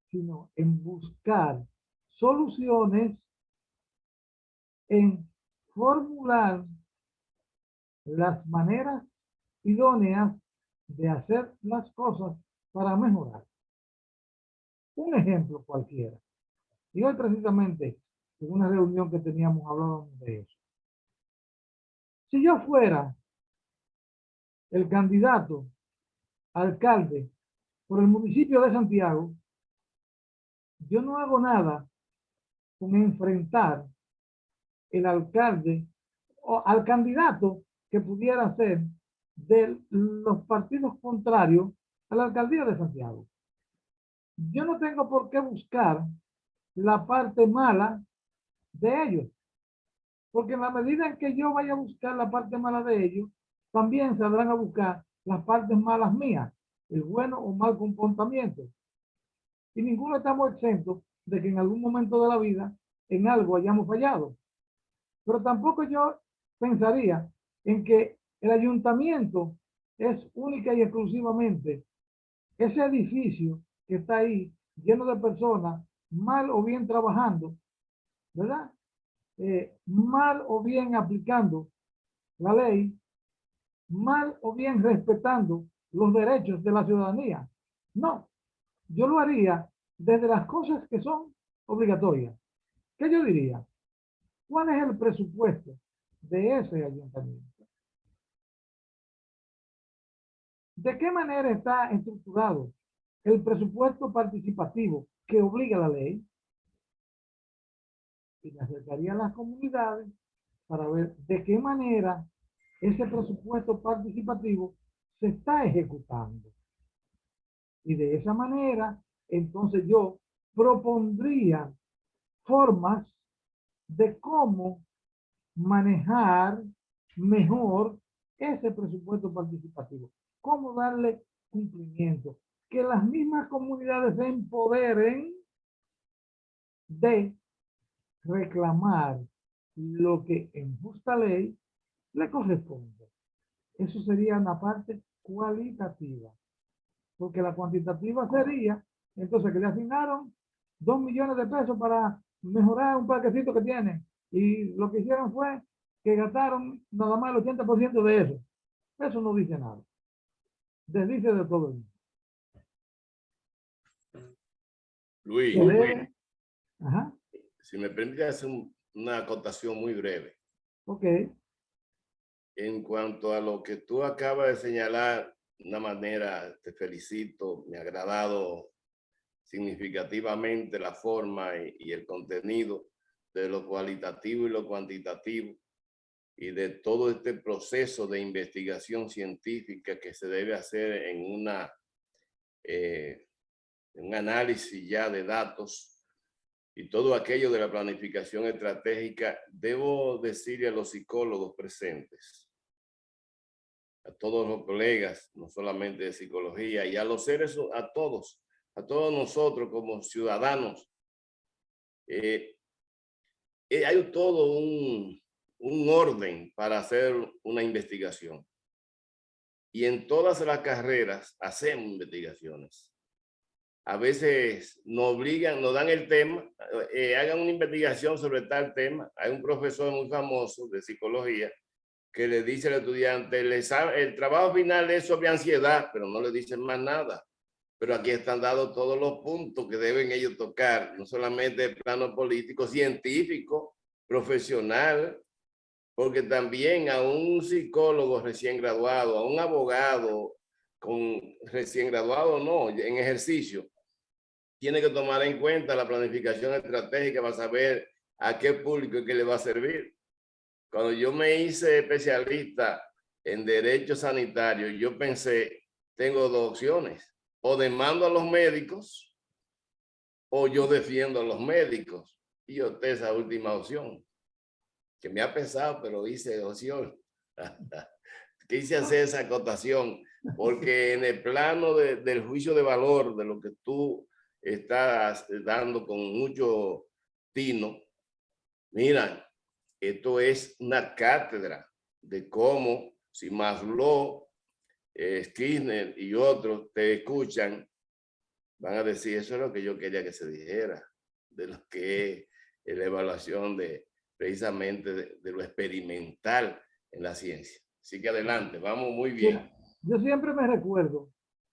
sino en buscar soluciones, en formular las maneras idóneas de hacer las cosas para mejorar. Un ejemplo cualquiera. Y hoy precisamente en una reunión que teníamos hablábamos de eso. Si yo fuera el candidato a alcalde por el municipio de Santiago, yo no hago nada con enfrentar el alcalde o al candidato que pudiera ser de los partidos contrarios a la alcaldía de Santiago. Yo no tengo por qué buscar la parte mala de ellos, porque en la medida en que yo vaya a buscar la parte mala de ellos, también saldrán a buscar las partes malas mías, el bueno o mal comportamiento. Y ninguno estamos exentos de que en algún momento de la vida en algo hayamos fallado. Pero tampoco yo pensaría en que el ayuntamiento es única y exclusivamente ese edificio que está ahí, lleno de personas, mal o bien trabajando, ¿verdad? Mal o bien aplicando la ley, mal o bien respetando los derechos de la ciudadanía. No, yo lo haría desde las cosas que son obligatorias. ¿Qué yo diría? ¿Cuál es el presupuesto de ese ayuntamiento? ¿De qué manera está estructurado el presupuesto participativo que obliga la ley? Y me acercaría a las comunidades para ver de qué manera ese presupuesto participativo se está ejecutando. Y de esa manera, entonces yo propondría formas de cómo manejar mejor ese presupuesto participativo. Cómo darle cumplimiento. Que las mismas comunidades se empoderen de reclamar lo que en justa ley le corresponde. Eso sería una parte cualitativa. Porque la cuantitativa sería, entonces, que le asignaron 2 millones de pesos para mejorar un parquecito que tiene. Y lo que hicieron fue que gastaron nada más el 80% de eso. Eso no dice nada. Desdice de todo el mundo. Luis, ajá, si me permite hacer una acotación muy breve. ok, En cuanto a lo que tú acabas de señalar, de una manera, te felicito, me ha agradado significativamente la forma y el contenido de lo cualitativo y lo cuantitativo y de todo este proceso de investigación científica que se debe hacer en un análisis ya de datos y todo aquello de la planificación estratégica. Debo decirle a los psicólogos presentes, a todos los colegas, no solamente de psicología, y a los seres, a todos nosotros como ciudadanos, hay todo un orden para hacer una investigación. Y en todas las carreras hacemos investigaciones. A veces nos obligan, nos dan el tema, hagan una investigación sobre tal tema. Hay un profesor muy famoso de psicología que le dice al estudiante, el trabajo final es sobre ansiedad, pero no le dicen más nada. Pero aquí están dados todos los puntos que deben ellos tocar, no solamente el plano político, científico, profesional, porque también a un psicólogo recién graduado, a un abogado recién graduado, no, en ejercicio, tiene que tomar en cuenta la planificación estratégica para saber a qué público es que le va a servir. Cuando yo me hice especialista en derecho sanitario, yo pensé, tengo dos opciones, o demando a los médicos o yo defiendo a los médicos. Y yo opté esa última opción, que me ha pesado, pero hice opción. Quise hacer esa acotación, porque en el plano del juicio de valor, de lo que tú estás dando con mucho tino, mira, esto es una cátedra de cómo, si Maslow, Skinner y otros te escuchan, van a decir, eso es lo que yo quería que se dijera, de lo que es la evaluación precisamente de lo experimental en la ciencia. Así que adelante, vamos muy bien. Sí, yo siempre me recuerdo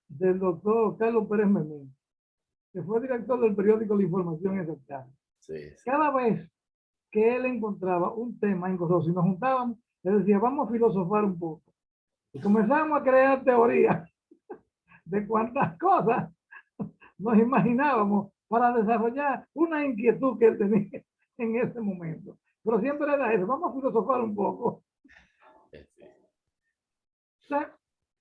del doctor Carlos Pérez Memín, que fue director del periódico La Información Excepcional. Sí. Cada vez que él encontraba un tema engorroso y nos juntábamos, le decía, vamos a filosofar un poco. Y comenzamos a crear teorías de cuántas cosas nos imaginábamos para desarrollar una inquietud que él tenía en ese momento. Pero siempre era eso, vamos a filosofar un poco. O sea,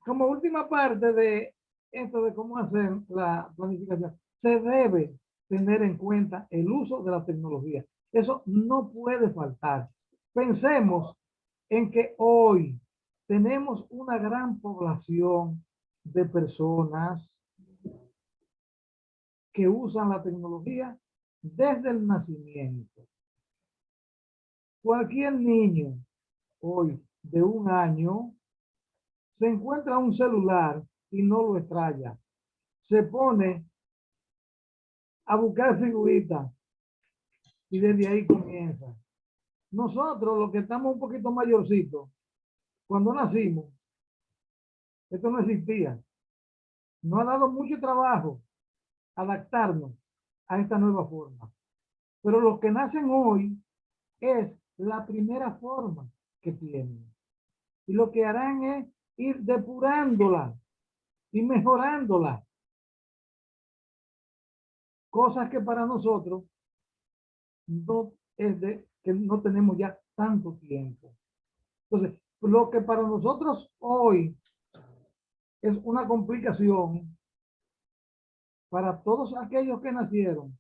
como última parte de esto de cómo hacer la planificación, se debe tener en cuenta el uso de la tecnología. Eso no puede faltar. Pensemos en que hoy tenemos una gran población de personas que usan la tecnología desde el nacimiento. Cualquier niño hoy de 1 año se encuentra un celular y no lo extraña. se pone a buscar figuritas y desde ahí comienza. Nosotros, los que estamos un poquito mayorcitos, cuando nacimos, esto no existía. Nos ha dado mucho trabajo adaptarnos a esta nueva forma. Pero los que nacen hoy es la primera forma que tienen. Y lo que harán es ir depurándola y mejorándola. Cosas que para nosotros no es de que no tenemos ya tanto tiempo. Entonces, lo que para nosotros hoy es una complicación, para todos aquellos que nacieron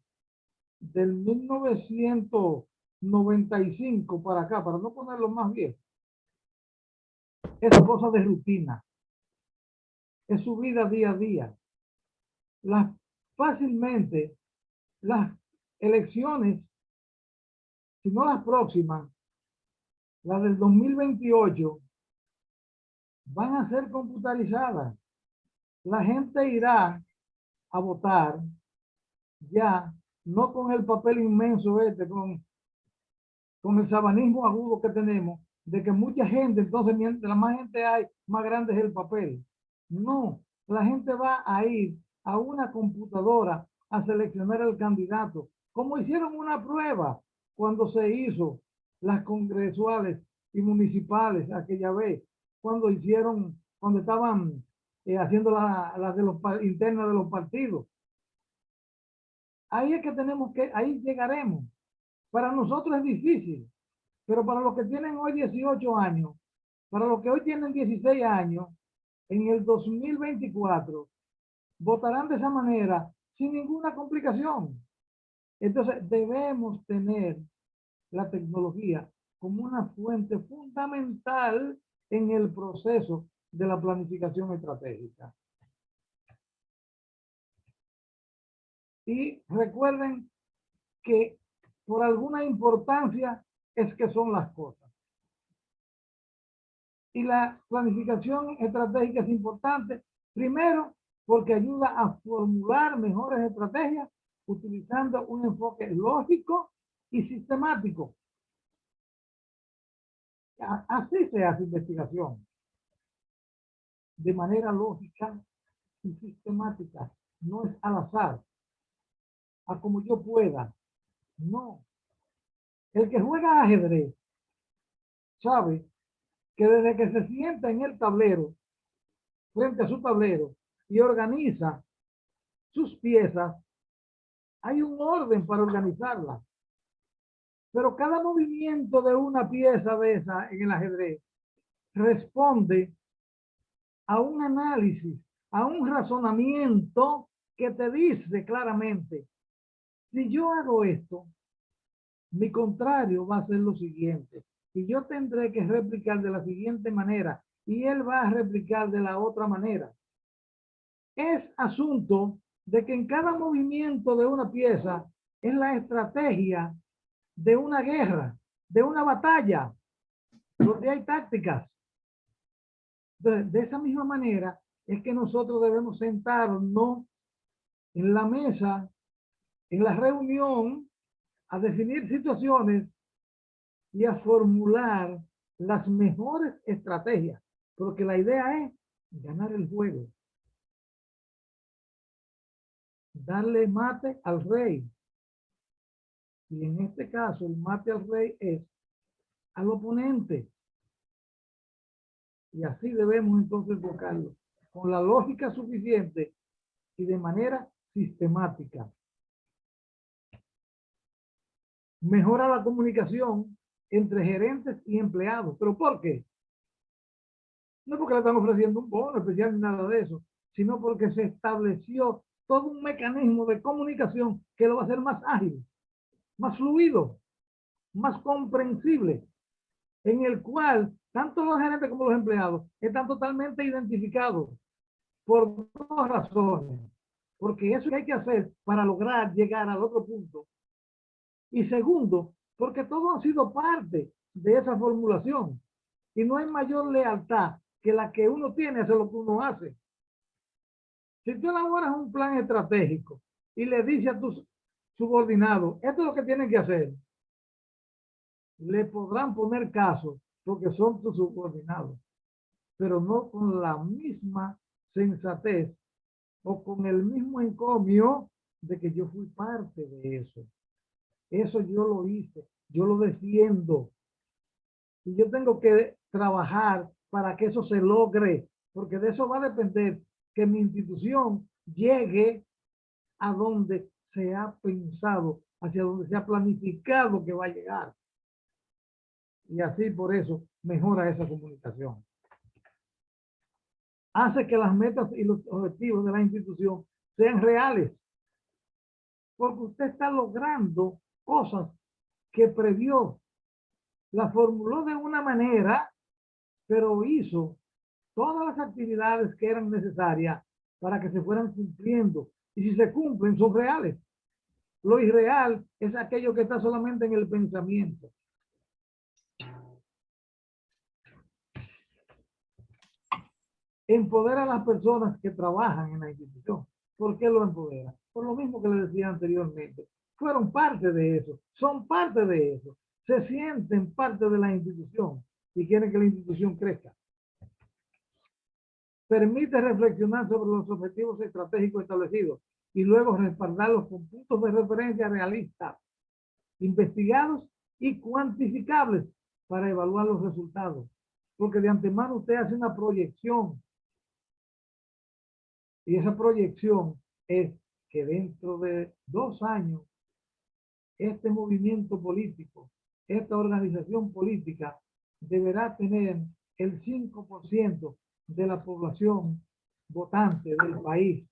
del 1995 para acá, para no ponerlo más viejo, es cosa de rutina, es su vida día a día. Fácilmente las elecciones, si no las próximas, las del 2028, van a ser computarizadas. La gente irá a votar ya no con el papel inmenso con el sabanismo agudo que tenemos, de que mucha gente, entonces mientras la más gente hay, más grande es el papel. No, la gente va a ir a una computadora a seleccionar el candidato, como hicieron una prueba cuando se hizo las congresuales y municipales aquella vez, cuando estaban haciendo las de los internas de los partidos. Ahí es que ahí llegaremos. Para nosotros es difícil, pero para los que tienen hoy 18 años, para los que hoy tienen 16 años, en el 2024, votarán de esa manera sin ninguna complicación. Entonces, debemos tener la tecnología como una fuente fundamental en el proceso de la planificación estratégica. Y recuerden que por alguna importancia es que son las cosas. Y la planificación estratégica es importante, primero, porque ayuda a formular mejores estrategias utilizando un enfoque lógico y sistemático. Así se hace investigación, de manera lógica y sistemática. No es al azar, a como yo pueda. No. El que juega ajedrez sabe que desde que se sienta en el tablero, frente a su tablero, y organiza sus piezas, hay un orden para organizarlas. Pero cada movimiento de una pieza de esa en el ajedrez responde a un análisis, a un razonamiento que te dice claramente, si yo hago esto, mi contrario va a ser lo siguiente, y yo tendré que replicar de la siguiente manera, y él va a replicar de la otra manera. Es asunto de que en cada movimiento de una pieza es la estrategia de una guerra, de una batalla, donde hay tácticas. De esa misma manera es que nosotros debemos sentarnos en la mesa, en la reunión, a definir situaciones y a formular las mejores estrategias, porque la idea es ganar el juego, darle mate al rey. Y en este caso, el mate al rey es al oponente. Y así debemos entonces buscarlo, con la lógica suficiente y de manera sistemática. Mejora la comunicación entre gerentes y empleados. ¿Pero por qué? No porque le están ofreciendo un bono especial ni nada de eso, sino porque se estableció todo un mecanismo de comunicación que lo va a hacer más ágil, más fluido, más comprensible, en el cual tanto los gerentes como los empleados están totalmente identificados por dos razones. Porque eso es lo que hay que hacer para lograr llegar al otro punto. Y segundo, porque todos han sido parte de esa formulación. Y no hay mayor lealtad que la que uno tiene hacia lo que uno hace. Si tú elaboras un plan estratégico y le dices a tus subordinados, esto es lo que tienen que hacer, le podrán poner caso porque son tus subordinados, pero no con la misma sensatez o con el mismo encomio de que yo fui parte de eso. Eso yo lo hice, yo lo defiendo. Y yo tengo que trabajar para que eso se logre, porque de eso va a depender que mi institución llegue a donde se ha pensado, hacia donde se ha planificado que va a llegar. Y así por eso mejora esa comunicación. Hace que las metas y los objetivos de la institución sean reales, porque usted está logrando cosas que previó, la formuló de una manera, pero hizo todas las actividades que eran necesarias para que se fueran cumpliendo. Y si se cumplen, son reales. Lo irreal es aquello que está solamente en el pensamiento. Empodera a las personas que trabajan en la institución. ¿Por qué lo empodera? Por lo mismo que les decía anteriormente. Fueron parte de eso, son parte de eso. Se sienten parte de la institución y quieren que la institución crezca. Permite reflexionar sobre los objetivos estratégicos establecidos y luego respaldarlos con puntos de referencia realistas, investigados y cuantificables para evaluar los resultados. Porque de antemano usted hace una proyección y esa proyección es que dentro de 2 años este movimiento político, esta organización política deberá tener el 5% de la población votante del país.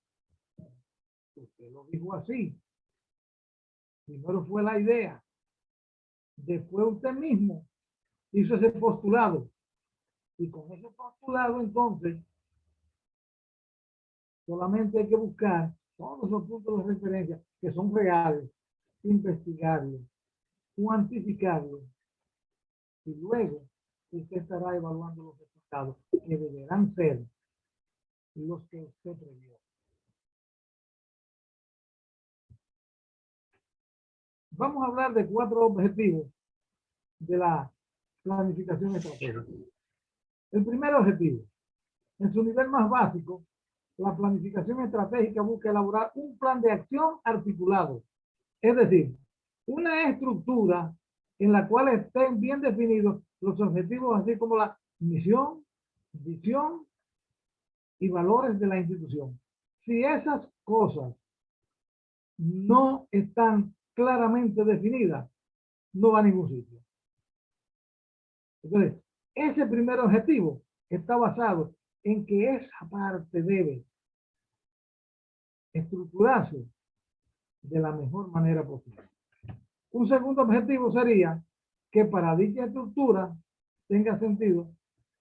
Usted lo dijo así. Primero fue la idea. Después usted mismo hizo ese postulado. Y con ese postulado, entonces, solamente hay que buscar todos los puntos de referencia que son reales, investigarlos, cuantificarlos. Y luego usted estará evaluando los resultados que deberán ser los que usted previó. Vamos a hablar de 4 objetivos de la planificación estratégica. El primer objetivo, en su nivel más básico, la planificación estratégica busca elaborar un plan de acción articulado, es decir, una estructura en la cual estén bien definidos los objetivos, así como la misión, visión y valores de la institución. Si esas cosas no están claramente definidas, no va a ningún sitio. Entonces, ese primer objetivo está basado en que esa parte debe estructurarse de la mejor manera posible. Un segundo objetivo sería que para dicha estructura tenga sentido,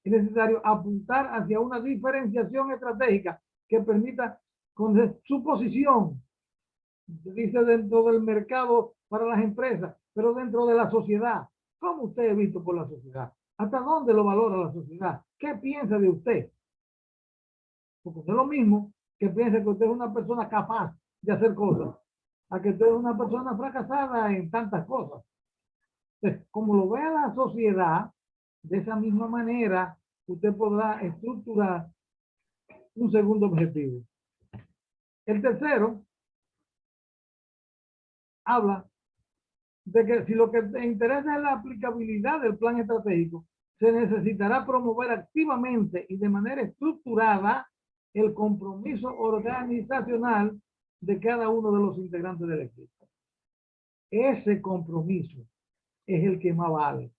es necesario apuntar hacia una diferenciación estratégica que permita con su posición, dice dentro del mercado para las empresas, pero dentro de la sociedad. ¿Cómo usted es visto por la sociedad? ¿Hasta dónde lo valora la sociedad? ¿Qué piensa de usted? Porque no es lo mismo que piense que usted es una persona capaz de hacer cosas, a que usted es una persona fracasada en tantas cosas. Entonces, como lo ve la sociedad, de esa misma manera, usted podrá estructurar un segundo objetivo. El tercero habla de que si lo que te interesa es la aplicabilidad del plan estratégico, se necesitará promover activamente y de manera estructurada el compromiso organizacional de cada uno de los integrantes del equipo. Ese compromiso es el que más vale,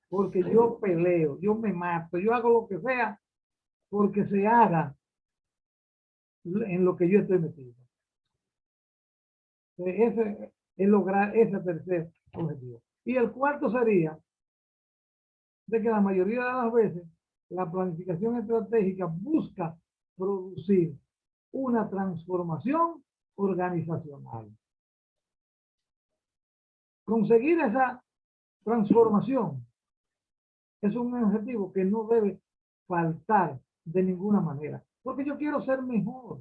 porque yo peleo, yo me mato, yo hago lo que sea porque se haga en lo que yo estoy metido. Ese es lograr ese tercer objetivo. Y el cuarto sería de que la mayoría de las veces la planificación estratégica busca producir una transformación organizacional. Conseguir esa transformación es un objetivo que no debe faltar de ninguna manera, porque yo quiero ser mejor.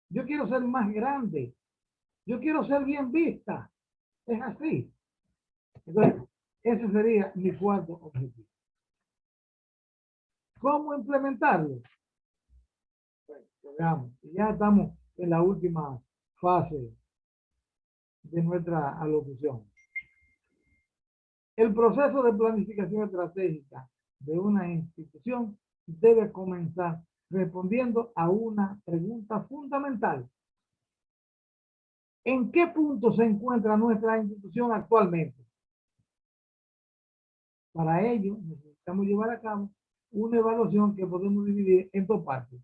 Yo quiero ser más grande. Yo quiero ser bien vista. Es así. Entonces, ese sería mi cuarto objetivo. ¿Cómo implementarlo? Veamos, ya estamos en la última fase de nuestra alocución. El proceso de planificación estratégica de una institución debe comenzar respondiendo a una pregunta fundamental. ¿En qué punto se encuentra nuestra institución actualmente? Para ello, necesitamos llevar a cabo una evaluación que podemos dividir en dos partes.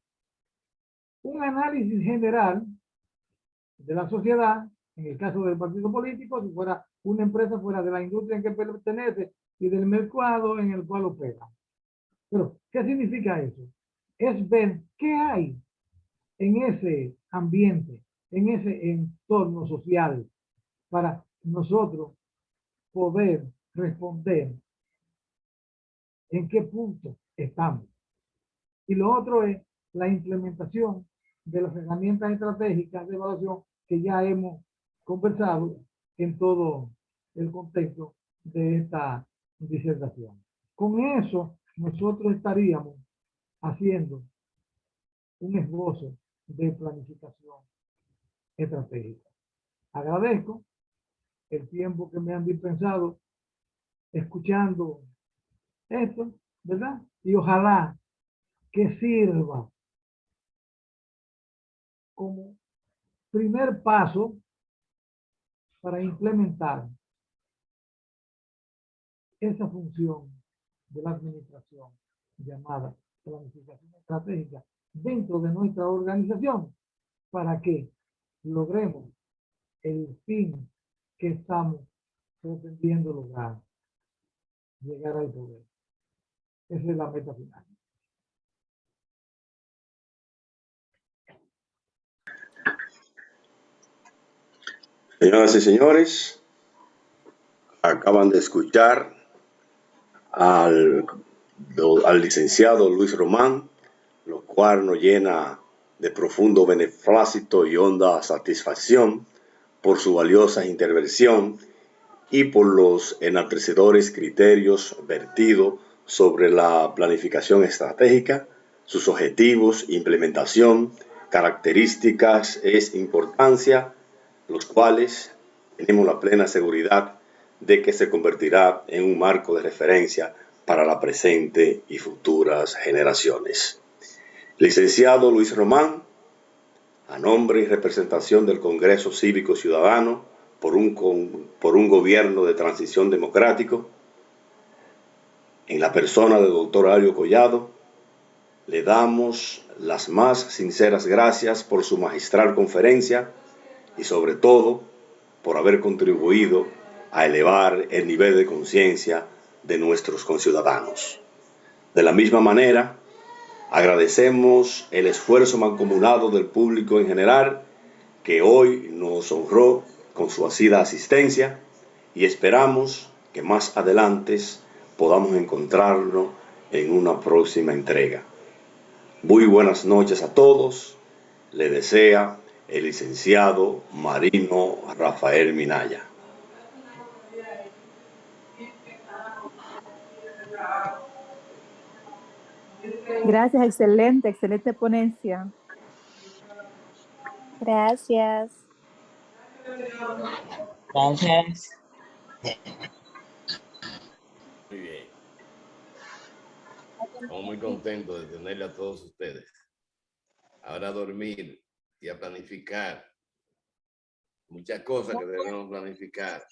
Un análisis general de la sociedad, en el caso del partido político, si fuera una empresa fuera de la industria en que pertenece y del mercado en el cual opera. Pero, ¿qué significa eso? Es ver qué hay en ese ambiente, en ese entorno social, para nosotros poder responder en qué punto estamos. Y lo otro es la implementación de las herramientas estratégicas de evaluación que ya hemos conversado en todo el contexto de esta disertación. Con eso, nosotros estaríamos haciendo un esbozo de planificación estratégica. Agradezco el tiempo que me han dispensado escuchando esto, ¿verdad? Y ojalá que sirva como primer paso para implementar esa función de la administración llamada planificación estratégica dentro de nuestra organización para que logremos el fin que estamos pretendiendo lograr, llegar al poder. Esa es la meta final. Señoras y señores, acaban de escuchar al licenciado Luis Román, lo cual nos llena de profundo beneplácito y honda satisfacción por su valiosa intervención y por los enaltecedores criterios vertidos sobre la planificación estratégica, sus objetivos, implementación, características e importancia, los cuales tenemos la plena seguridad de que se convertirá en un marco de referencia para la presente y futuras generaciones. Licenciado Luis Román, a nombre y representación del Congreso Cívico Ciudadano por un gobierno de transición democrático, en la persona del doctor Ario Collado, le damos las más sinceras gracias por su magistral conferencia y sobre todo por haber contribuido a elevar el nivel de conciencia de nuestros conciudadanos. De la misma manera, agradecemos el esfuerzo mancomunado del público en general que hoy nos honró con su asida asistencia y esperamos que más adelante podamos encontrarnos en una próxima entrega. Muy buenas noches a todos. Le desea el licenciado Marino Rafael Minaya. Gracias, excelente ponencia. Gracias. Gracias. Muy bien. Estamos muy contentos de tenerle a todos ustedes. Ahora a dormir y a planificar. Muchas cosas que debemos planificar.